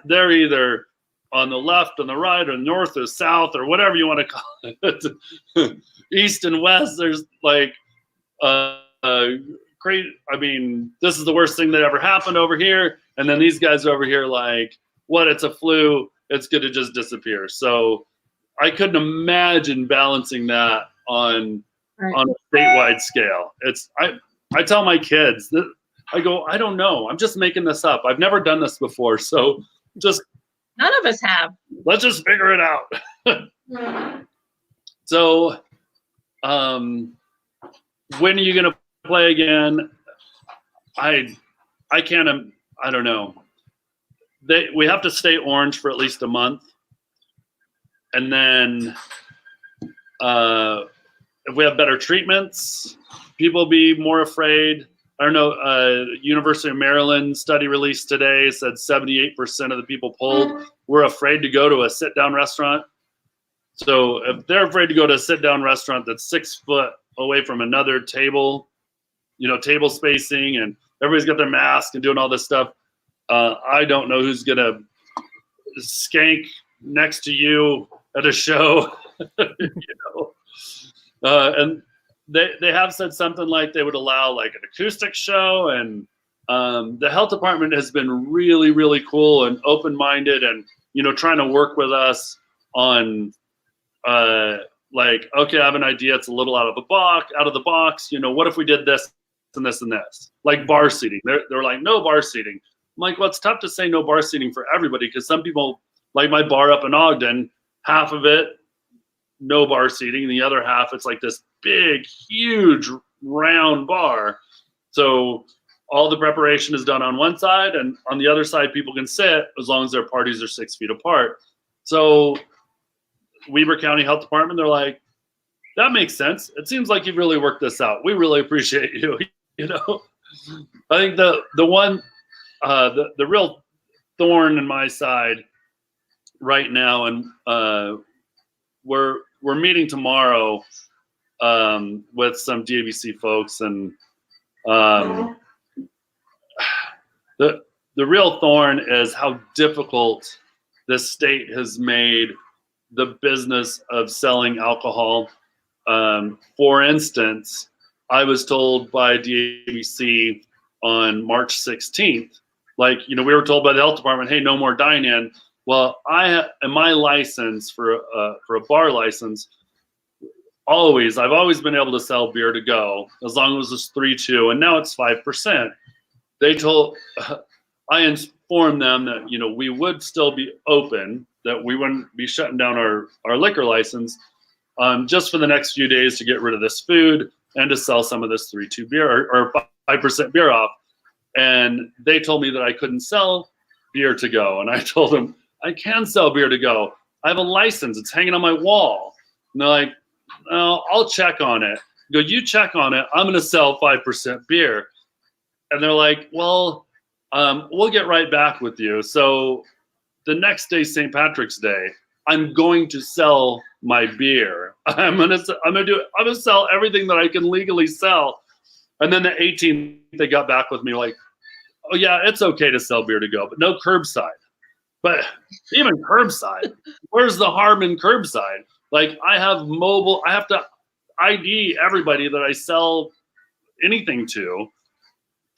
They're either on the left, on the right, or north or south, or whatever you want to call it, east and west. There's like great. I mean, this is the worst thing that ever happened over here, and then these guys over here like, what? It's a flu. It's going to just disappear. So I couldn't imagine balancing that on a statewide scale. I tell my kids that I go, I don't know. I'm just making this up. I've never done this before. So just none of us have. Let's just figure it out. So when are you going to play again? I can't, I don't know. We have to stay orange for at least a month. And then if we have better treatments, people will be more afraid. I don't know, University of Maryland study released today said 78% of the people polled were afraid to go to a sit-down restaurant. So if they're afraid to go to a sit-down restaurant that's 6 foot away from another table, table spacing, and everybody's got their mask and doing all this stuff, I don't know who's going to skank next to you at a show, and they have said something like they would allow like an acoustic show, and the health department has been really, really cool and open-minded, and trying to work with us on like, okay, I have an idea. It's a little out of the box. What if we did this and this and this? Like bar seating. They're like, no bar seating. I'm like, well, it's tough to say no bar seating for everybody, because some people, like my bar up in Ogden, half of it no bar seating, and the other half it's like this big, huge, round bar. So all the preparation is done on one side, and on the other side people can sit as long as their parties are 6 feet apart. So Weber County Health Department, they're like, that makes sense. It seems like you've really worked this out. We really appreciate you. I think the one, the real thorn in my side right now, and we're meeting tomorrow with some DABC folks, and the real thorn is how difficult this state has made the business of selling alcohol. For instance, I was told by DABC on March 16th, like, we were told by the health department, hey, no more dine-in. Well, in my license for a bar license, I've always been able to sell beer to go as long as it's 3.2, and now it's 5%. I informed them that we would still be open, that we wouldn't be shutting down our liquor license just for the next few days to get rid of this food and to sell some of this 3.2 beer or 5% beer off. And they told me that I couldn't sell beer to go, and I told them I can sell beer to go. I have a license. It's hanging on my wall. And they're like, no, I'll check on it. I go, you check on it. I'm going to sell 5% beer. And they're like, well, we'll get right back with you. So the next day, St. Patrick's Day, I'm going to sell my beer. I'm going to sell everything that I can legally sell. And then the 18th, they got back with me like, oh yeah, it's okay to sell beer to go, but no curbside. But even curbside, where's the harm in curbside? Like, I have to ID everybody that I sell anything to.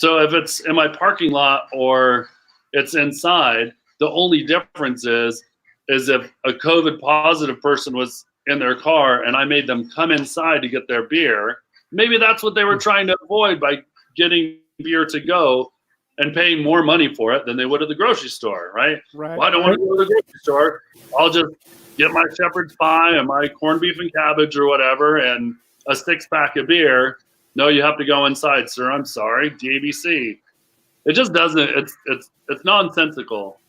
So if it's in my parking lot or it's inside, the only difference is if a COVID positive person was in their car and I made them come inside to get their beer, maybe that's what they were trying to avoid by getting beer to go and paying more money for it than they would at the grocery store, right? Well, I don't want to go to the grocery store. I'll just get my shepherd's pie and my corned beef and cabbage or whatever and a 6-pack of beer. No, you have to go inside, sir. I'm sorry, DABC. It just doesn't. It's nonsensical.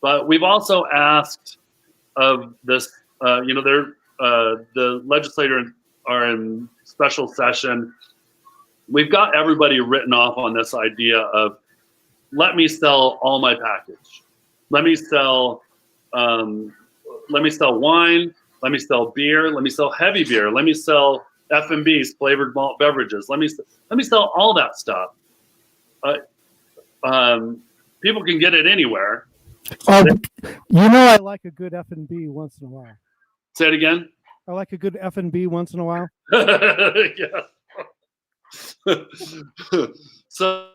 But we've also asked of this. The legislators are in special session. We've got everybody written off on this idea of, let me sell all my package. Let me sell wine. Let me sell beer. Let me sell heavy beer. Let me sell F&Bs, flavored malt beverages. Let me sell all that stuff. People can get it anywhere. Oh, I like a good F&B once in a while. Say it again. I like a good F&B once in a while. Yeah. So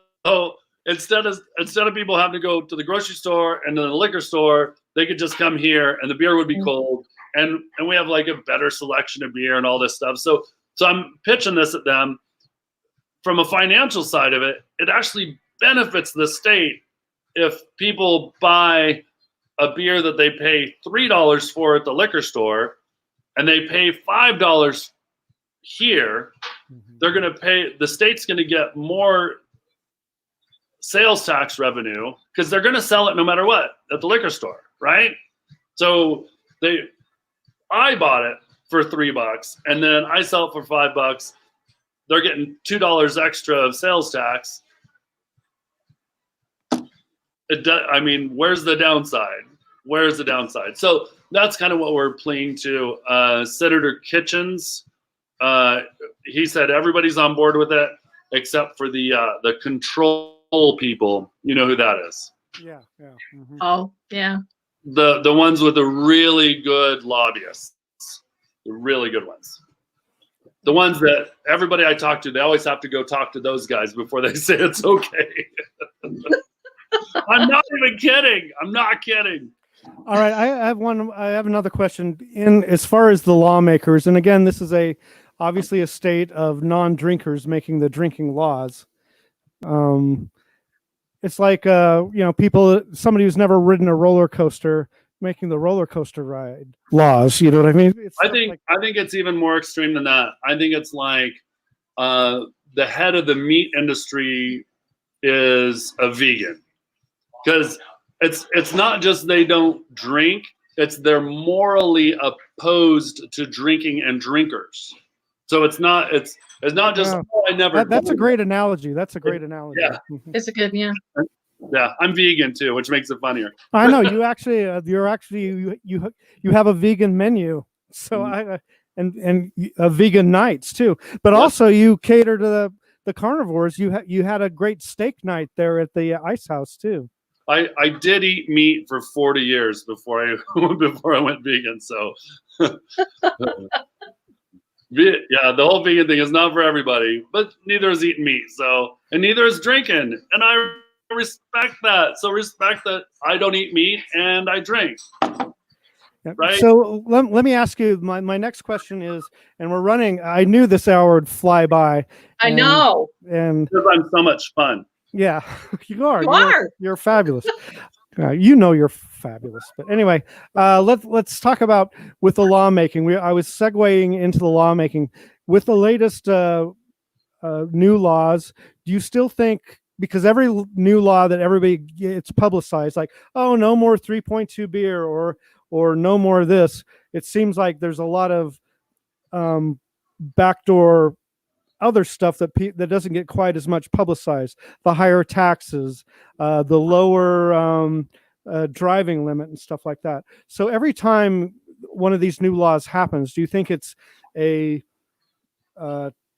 instead of people having to go to the grocery store and then the liquor store, they could just come here and the beer would be cold, and we have like a better selection of beer and all this stuff. So I'm pitching this at them from a financial side of it. It actually benefits the state if people buy a beer that they pay $3 for at the liquor store and they pay $5 here. They're going to pay, the state's going to get more sales tax revenue because they're going to sell it no matter what at the liquor store, right? So I bought it for $3 and then I sell it for $5. They're getting $2 extra of sales tax. I mean, where's the downside? Where's the downside? So that's kind of what we're playing to. Senator Kitchens, he said everybody's on board with it except for the control people. You know who that is? Yeah. Mm-hmm. Oh, yeah. The ones with the really good lobbyists, the really good ones. The ones that everybody I talk to, they always have to go talk to those guys before they say it's okay. I'm not even kidding. I'm not kidding. All right, I have another question. In as far as the lawmakers, and again, this is obviously a state of non-drinkers making the drinking laws. It's like somebody who's never ridden a roller coaster making the roller coaster ride laws. You know what I mean? I think it's even more extreme than that. I think it's like the head of the meat industry is a vegan, because it's not just they don't drink, it's they're morally opposed to drinking and drinkers. So it's not just I never. That's a great analogy. Yeah, It's a good, yeah. Yeah, I'm vegan too, which makes it funnier. I know you actually you have a vegan menu, so and vegan nights too. But also you cater to the carnivores. You had a great steak night there at the Ice Haus too. I did eat meat for 40 years before I went vegan. So yeah, the whole vegan thing is not for everybody, but neither is eating meat. So, and neither is drinking, and I respect that. So respect that I don't eat meat and I drink. Right. So let me ask you, my next question is, and we're running, I knew this hour would fly by. I know. And because I'm so much fun. Yeah, you are. You're fabulous. You're fabulous. But anyway, let's talk about with the lawmaking. I was segueing into the lawmaking with the latest new laws. Do you still think, because every new law that everybody gets publicized, like, oh, no more 3.2 beer or no more of this, it seems like there's a lot of backdoor other stuff that doesn't get quite as much publicized. The higher taxes, the lower driving limit and stuff like that. So every time one of these new laws happens, do you think it's a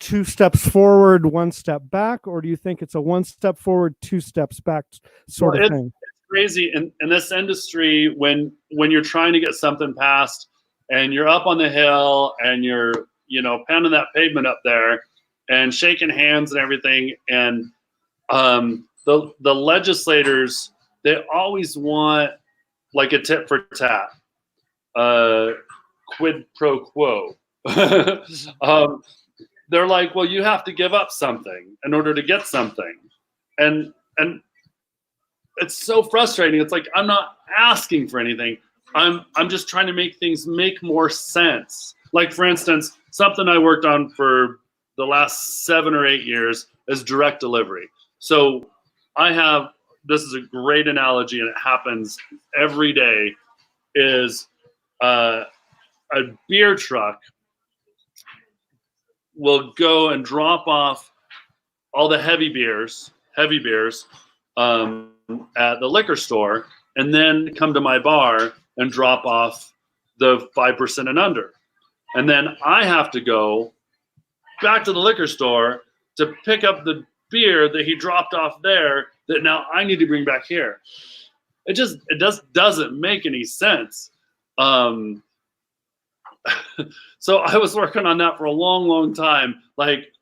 2 steps forward, 1 step back, or do you think it's a 1 step forward, 2 steps back sort of thing? It's crazy in this industry when you're trying to get something passed and you're up on the hill and you're pounding that pavement up there and shaking hands and everything, and the legislators, they always want like a tit for tat, quid pro quo. They're like, well, you have to give up something in order to get something, and it's so frustrating. It's like, I'm not asking for anything. I'm just trying to make things make more sense. Like, for instance, something I worked on for the last 7 or 8 years is direct delivery. So this is a great analogy, and it happens every day, is a beer truck will go and drop off all the heavy beers at the liquor store, and then come to my bar and drop off the 5% and under. And then I have to go back to the liquor store to pick up the beer that he dropped off there that now I need to bring back here. It just doesn't make any sense. So I was working on that for a long, long time. Like,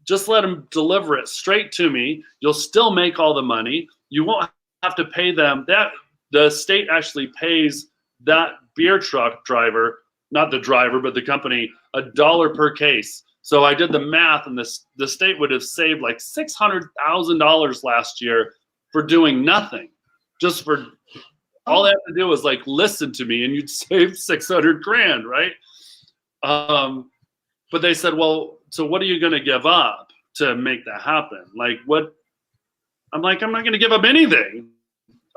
just let them deliver it straight to me. You'll still make all the money. You won't have to pay them. That the state actually pays that beer truck driver, not the driver, but the company, $1 per case. So I did the math, and the state would have saved like $600,000 last year for doing nothing. Just for all they have to do was like listen to me, and you'd save $600,000, right? But they said, well, so what are you going to give up to make that happen? Like, what? I'm like, I'm not going to give up anything.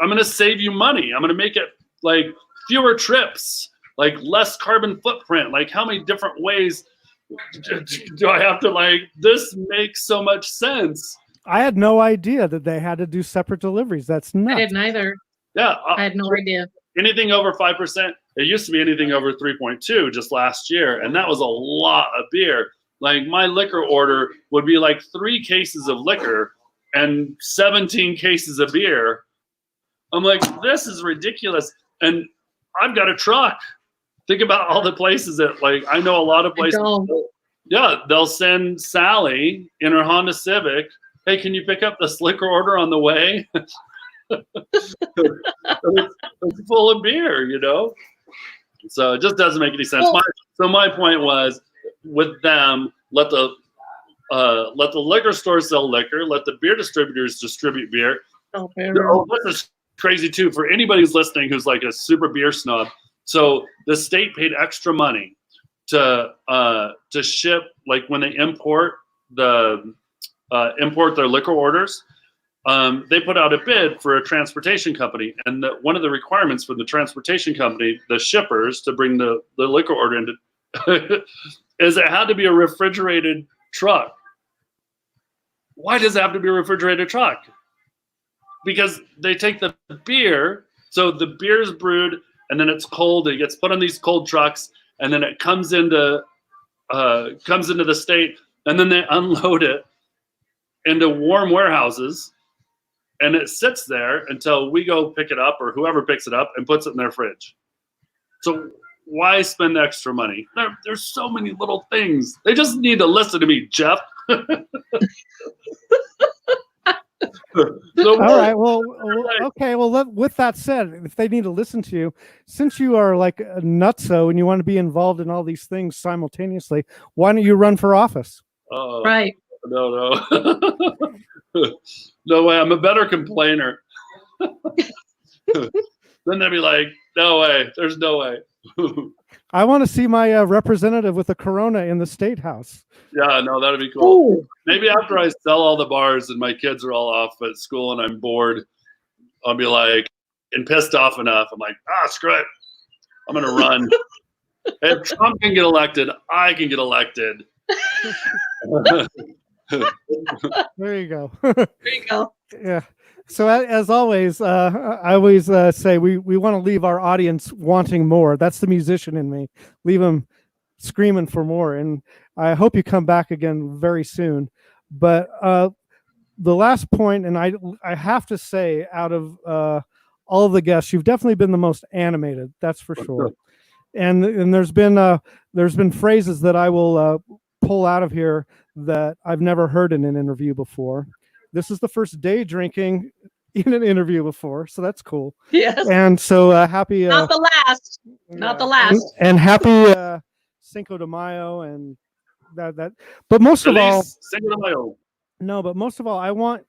I'm going to save you money. I'm going to make it like fewer trips, like less carbon footprint. Like, how many different ways do I have to, like, this makes so much sense. I had no idea that they had to do separate deliveries. That's nuts. I didn't either. Yeah. I had no idea. Anything over 5%, it used to be anything over 3.2 just last year. And that was a lot of beer. Like, my liquor order would be like 3 cases of liquor and 17 cases of beer. I'm like, this is ridiculous. And I've got a truck. Think about all the places that, like, I know a lot of places. Yeah, they'll send Sally in her Honda Civic. Hey, can you pick up this liquor order on the way? It's full of beer, you know? So it just doesn't make any sense. My point was, with them, let the liquor stores sell liquor, let the beer distributors distribute beer. Oh, this is crazy too for anybody who's listening who's like a super beer snub. So the state paid extra money to ship, like, when they import their liquor orders. They put out a bid for a transportation company, and one of the requirements for the transportation company, the shippers, to bring the liquor order into is it had to be a refrigerated truck. Why does it have to be a refrigerated truck? Because they take the beer, so the beer is brewed, and then it's cold. It gets put on these cold trucks, and then it comes into the state, and then they unload it into warm warehouses, and it sits there until we go pick it up, or whoever picks it up and puts it in their fridge. So why spend extra money? There's so many little things. They just need to listen to me, Jeff. All right. Well, okay. Well, with that said, if they need to listen to you, since you are like a nutso and you want to be involved in all these things simultaneously, why don't you run for office? Right. No. No way. I'm a better complainer. Then they'd be like, no way. There's no way. I want to see my representative with a Corona in the state house. Yeah, no, that'd be cool. Ooh. Maybe after I sell all the bars and my kids are all off at school and I'm bored, I'll be like, and pissed off enough, I'm like, screw it. I'm going to run. If Trump can get elected, I can get elected. There you go. There you go. Yeah. So as always, I always say we want to leave our audience wanting more. That's the musician in me. Leave them screaming for more. And I hope you come back again very soon. But the last point, and I have to say, out of all of the guests, you've definitely been the most animated. That's for sure. And there's been phrases that I will pull out of here that I've never heard in an interview before. This is the first day drinking in an interview before, so that's cool. Yes. And so happy. Not the last. Not the last. And happy Cinco de Mayo and that. But most of all, Cinco de Mayo. No, but most of all, I want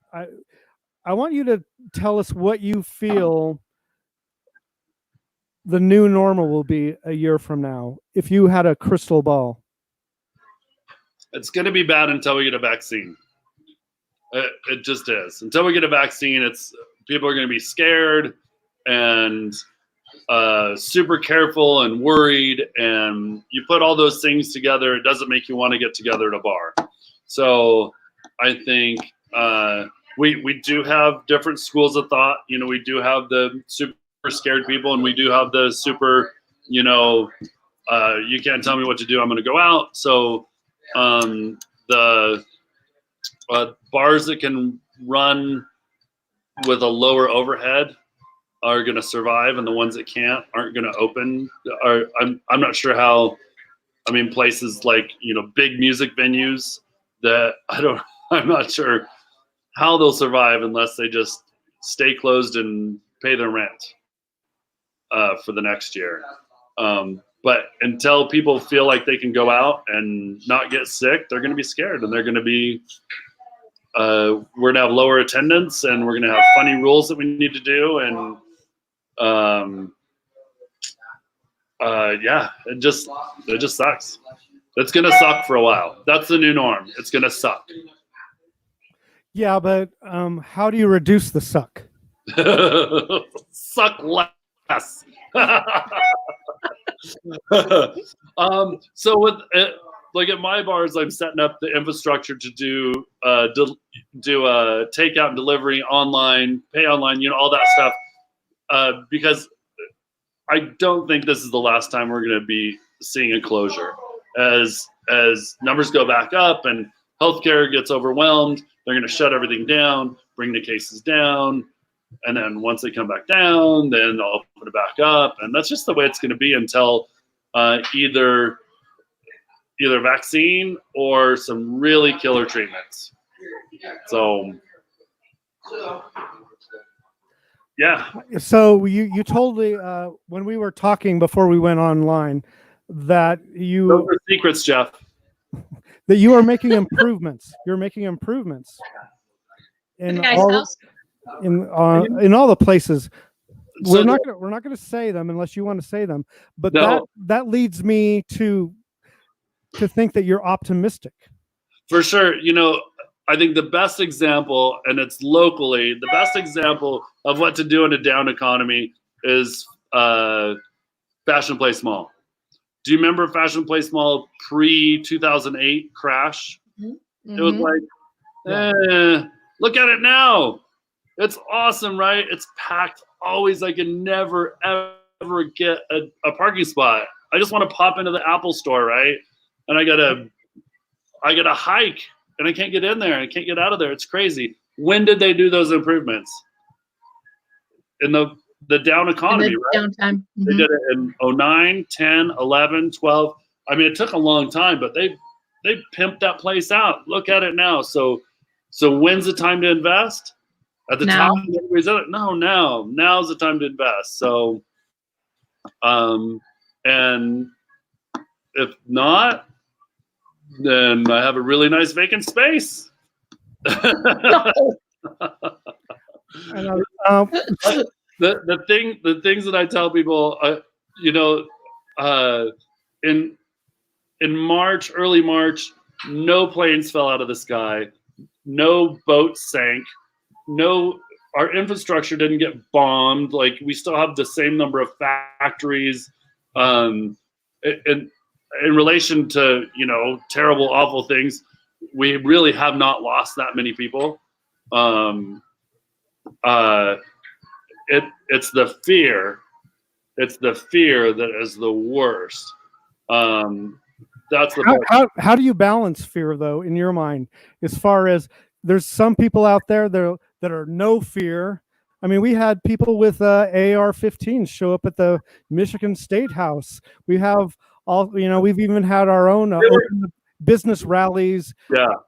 you to tell us what you feel the new normal will be a year from now, if you had a crystal ball. It's going to be bad until we get a vaccine. It just is. Until we get a vaccine, people are going to be scared and super careful and worried. And you put all those things together, it doesn't make you want to get together at a bar. So I think we do have different schools of thought. You know, we do have the super scared people, and we do have the super, you can't tell me what to do, I'm going to go out. So the bars that can run with a lower overhead are going to survive, and the ones that can't aren't going to open. I'm not sure how. I mean, places like, big music venues that I'm not sure how they'll survive unless they just stay closed and pay their rent for the next year. But until people feel like they can go out and not get sick, they're going to be scared, and they're going to be. We're going to have lower attendance, and we're going to have funny rules that we need to do, and yeah, it just sucks. It's going to suck for a while. That's the new norm. It's going to suck. Yeah, but how do you reduce the suck? Suck less. So with like at my bars, I'm setting up the infrastructure to do takeout and delivery online, pay online, all that stuff, because I don't think this is the last time we're going to be seeing a closure. As numbers go back up and healthcare gets overwhelmed, they're going to shut everything down, bring the cases down, and then once they come back down, then they'll open it back up, and that's just the way it's going to be until either vaccine or some really killer treatments. So, yeah. So you told me when we were talking before we went online that those are secrets, Jeff. That you are making improvements. You're making improvements in all the places. So we're not gonna say them unless you want to say them. But no. that leads me to think that you're optimistic. For sure. I think the best example, and it's locally, the best example of what to do in a down economy is Fashion Place Mall. Do you remember Fashion Place Mall pre-2008 crash? Mm-hmm. It was like, look at it now. It's awesome, right? It's packed always. I can never, ever get a parking spot. I just want to pop into the Apple store, right? And I gotta hike, and I can't get in there. I can't get out of there. It's crazy. When did they do those improvements? In the down economy, right? Downtime. Mm-hmm. They did it in 09, 10, 11, 12. I mean, it took a long time, but they pimped that place out. Look at it now. So when's the time to invest? At the now. time, everybody's at it. No, now. Now's the time to invest. So, and if not, then I have a really nice vacant space. The things that I tell people, in March, early March, no planes fell out of the sky, no boats sank, our infrastructure didn't get bombed. Like, we still have the same number of factories. In relation to, terrible, awful things, we really have not lost that many people. It's the fear. It's the fear that is the worst. That's the how do you balance fear, though, in your mind? As far as there's some people out there that are no fear. I mean, we had people with AR-15s show up at the Michigan State House. We have we've even had our own business rallies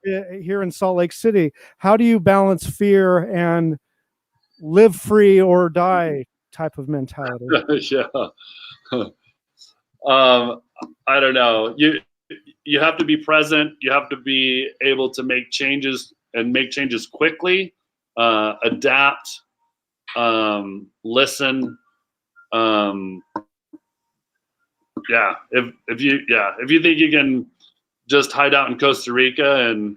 here in Salt Lake City. How do you balance fear and live free or die type of mentality? Yeah. I don't know. You have to be present. You have to be able to make changes and make changes quickly, adapt, listen. If you think you can just hide out in Costa Rica and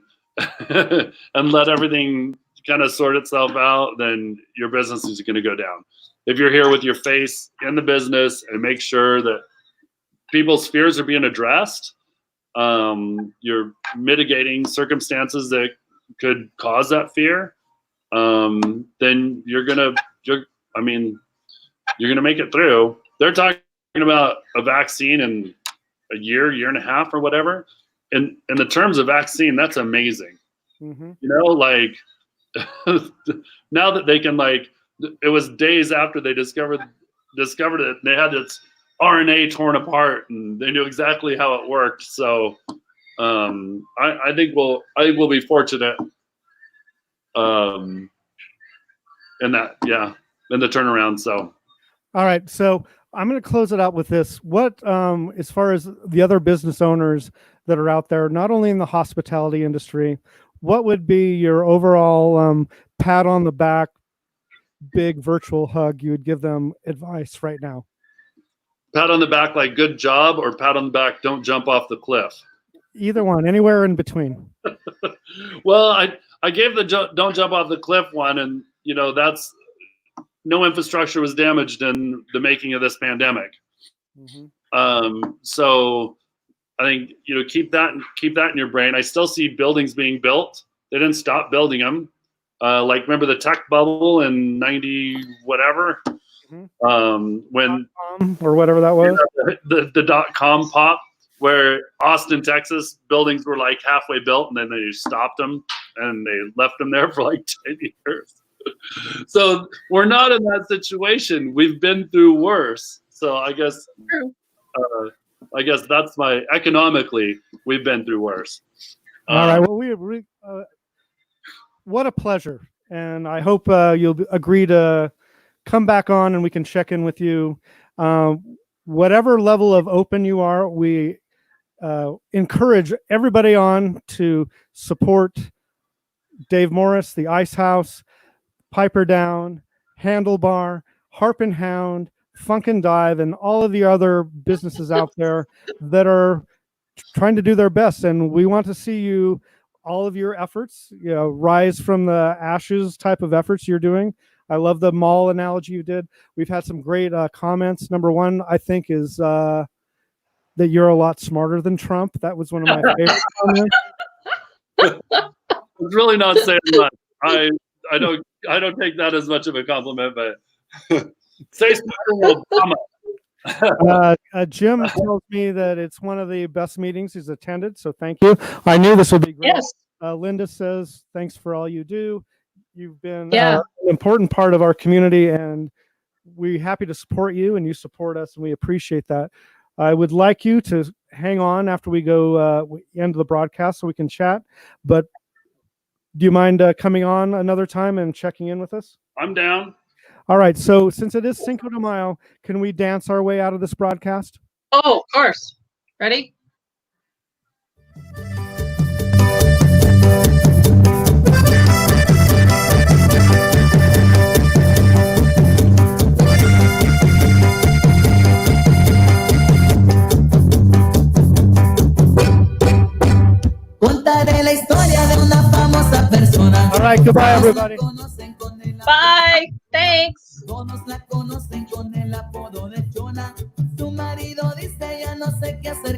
and let everything kind of sort itself out, then your business is going to go down. If you're here with your face in the business and make sure that people's fears are being addressed, you're mitigating circumstances that could cause that fear, then you're gonna make it through. They're talking about a vaccine in a year and a half or whatever. In the terms of vaccine, that's amazing. Mm-hmm. Like now that they can it was days after they discovered it. They had its RNA torn apart, and they knew exactly how it worked. So I think we'll be fortunate in that, in the turnaround. So all right, so I'm going to close it out with this. What, as far as the other business owners that are out there, not only in the hospitality industry, what would be your overall pat on the back, big virtual hug you would give them advice right now? pat on the back, like good job, or pat on the back, don't jump off the cliff? Either one, anywhere in between. Well, I gave the don't jump off the cliff one, and that's no infrastructure was damaged in the making of this pandemic. Mm-hmm. So I think keep that in your brain. I still see buildings being built. They didn't stop building them. Like remember the tech bubble in 90 whatever, when or whatever that was, the .com pop, where Austin, Texas buildings were like halfway built, and then they stopped them and they left them there for like 10 years. So we're not in that situation. We've been through worse. So I guess that's my economically, we've been through worse. All right. Well, what a pleasure. And I hope you'll agree to come back on and we can check in with you. Whatever level of open you are, we encourage everybody on to support Dave Morris, the Ice Haus, Piper Down, Handlebar, Harp and Hound, Funk and Dive, and all of the other businesses out there that are trying to do their best. And we want to see all of your efforts, rise from the ashes type of efforts you're doing. I love the mall analogy you did. We've had some great comments. Number one, I think, is that you're a lot smarter than Trump. That was one of my favorite comments. It's really not saying much. I don't take that as much of a compliment, but say something, Obama. Jim tells me that it's one of the best meetings he's attended, so thank you. I knew this would be great. Yes. Linda says, thanks for all you do. You've been an important part of our community, and we're happy to support you, and you support us, and we appreciate that. I would like you to hang on after we go end the broadcast so we can chat, but do you mind coming on another time and checking in with us? I'm down. All right. So since it is Cinco de Mayo, can we dance our way out of this broadcast? Oh, of course. Ready? Contaré la historia de una famosa persona. All right, goodbye, everybody. Bye. Thanks. Todos la conocen con el apodo de Chona. Su marido dice ya no sé qué hacer.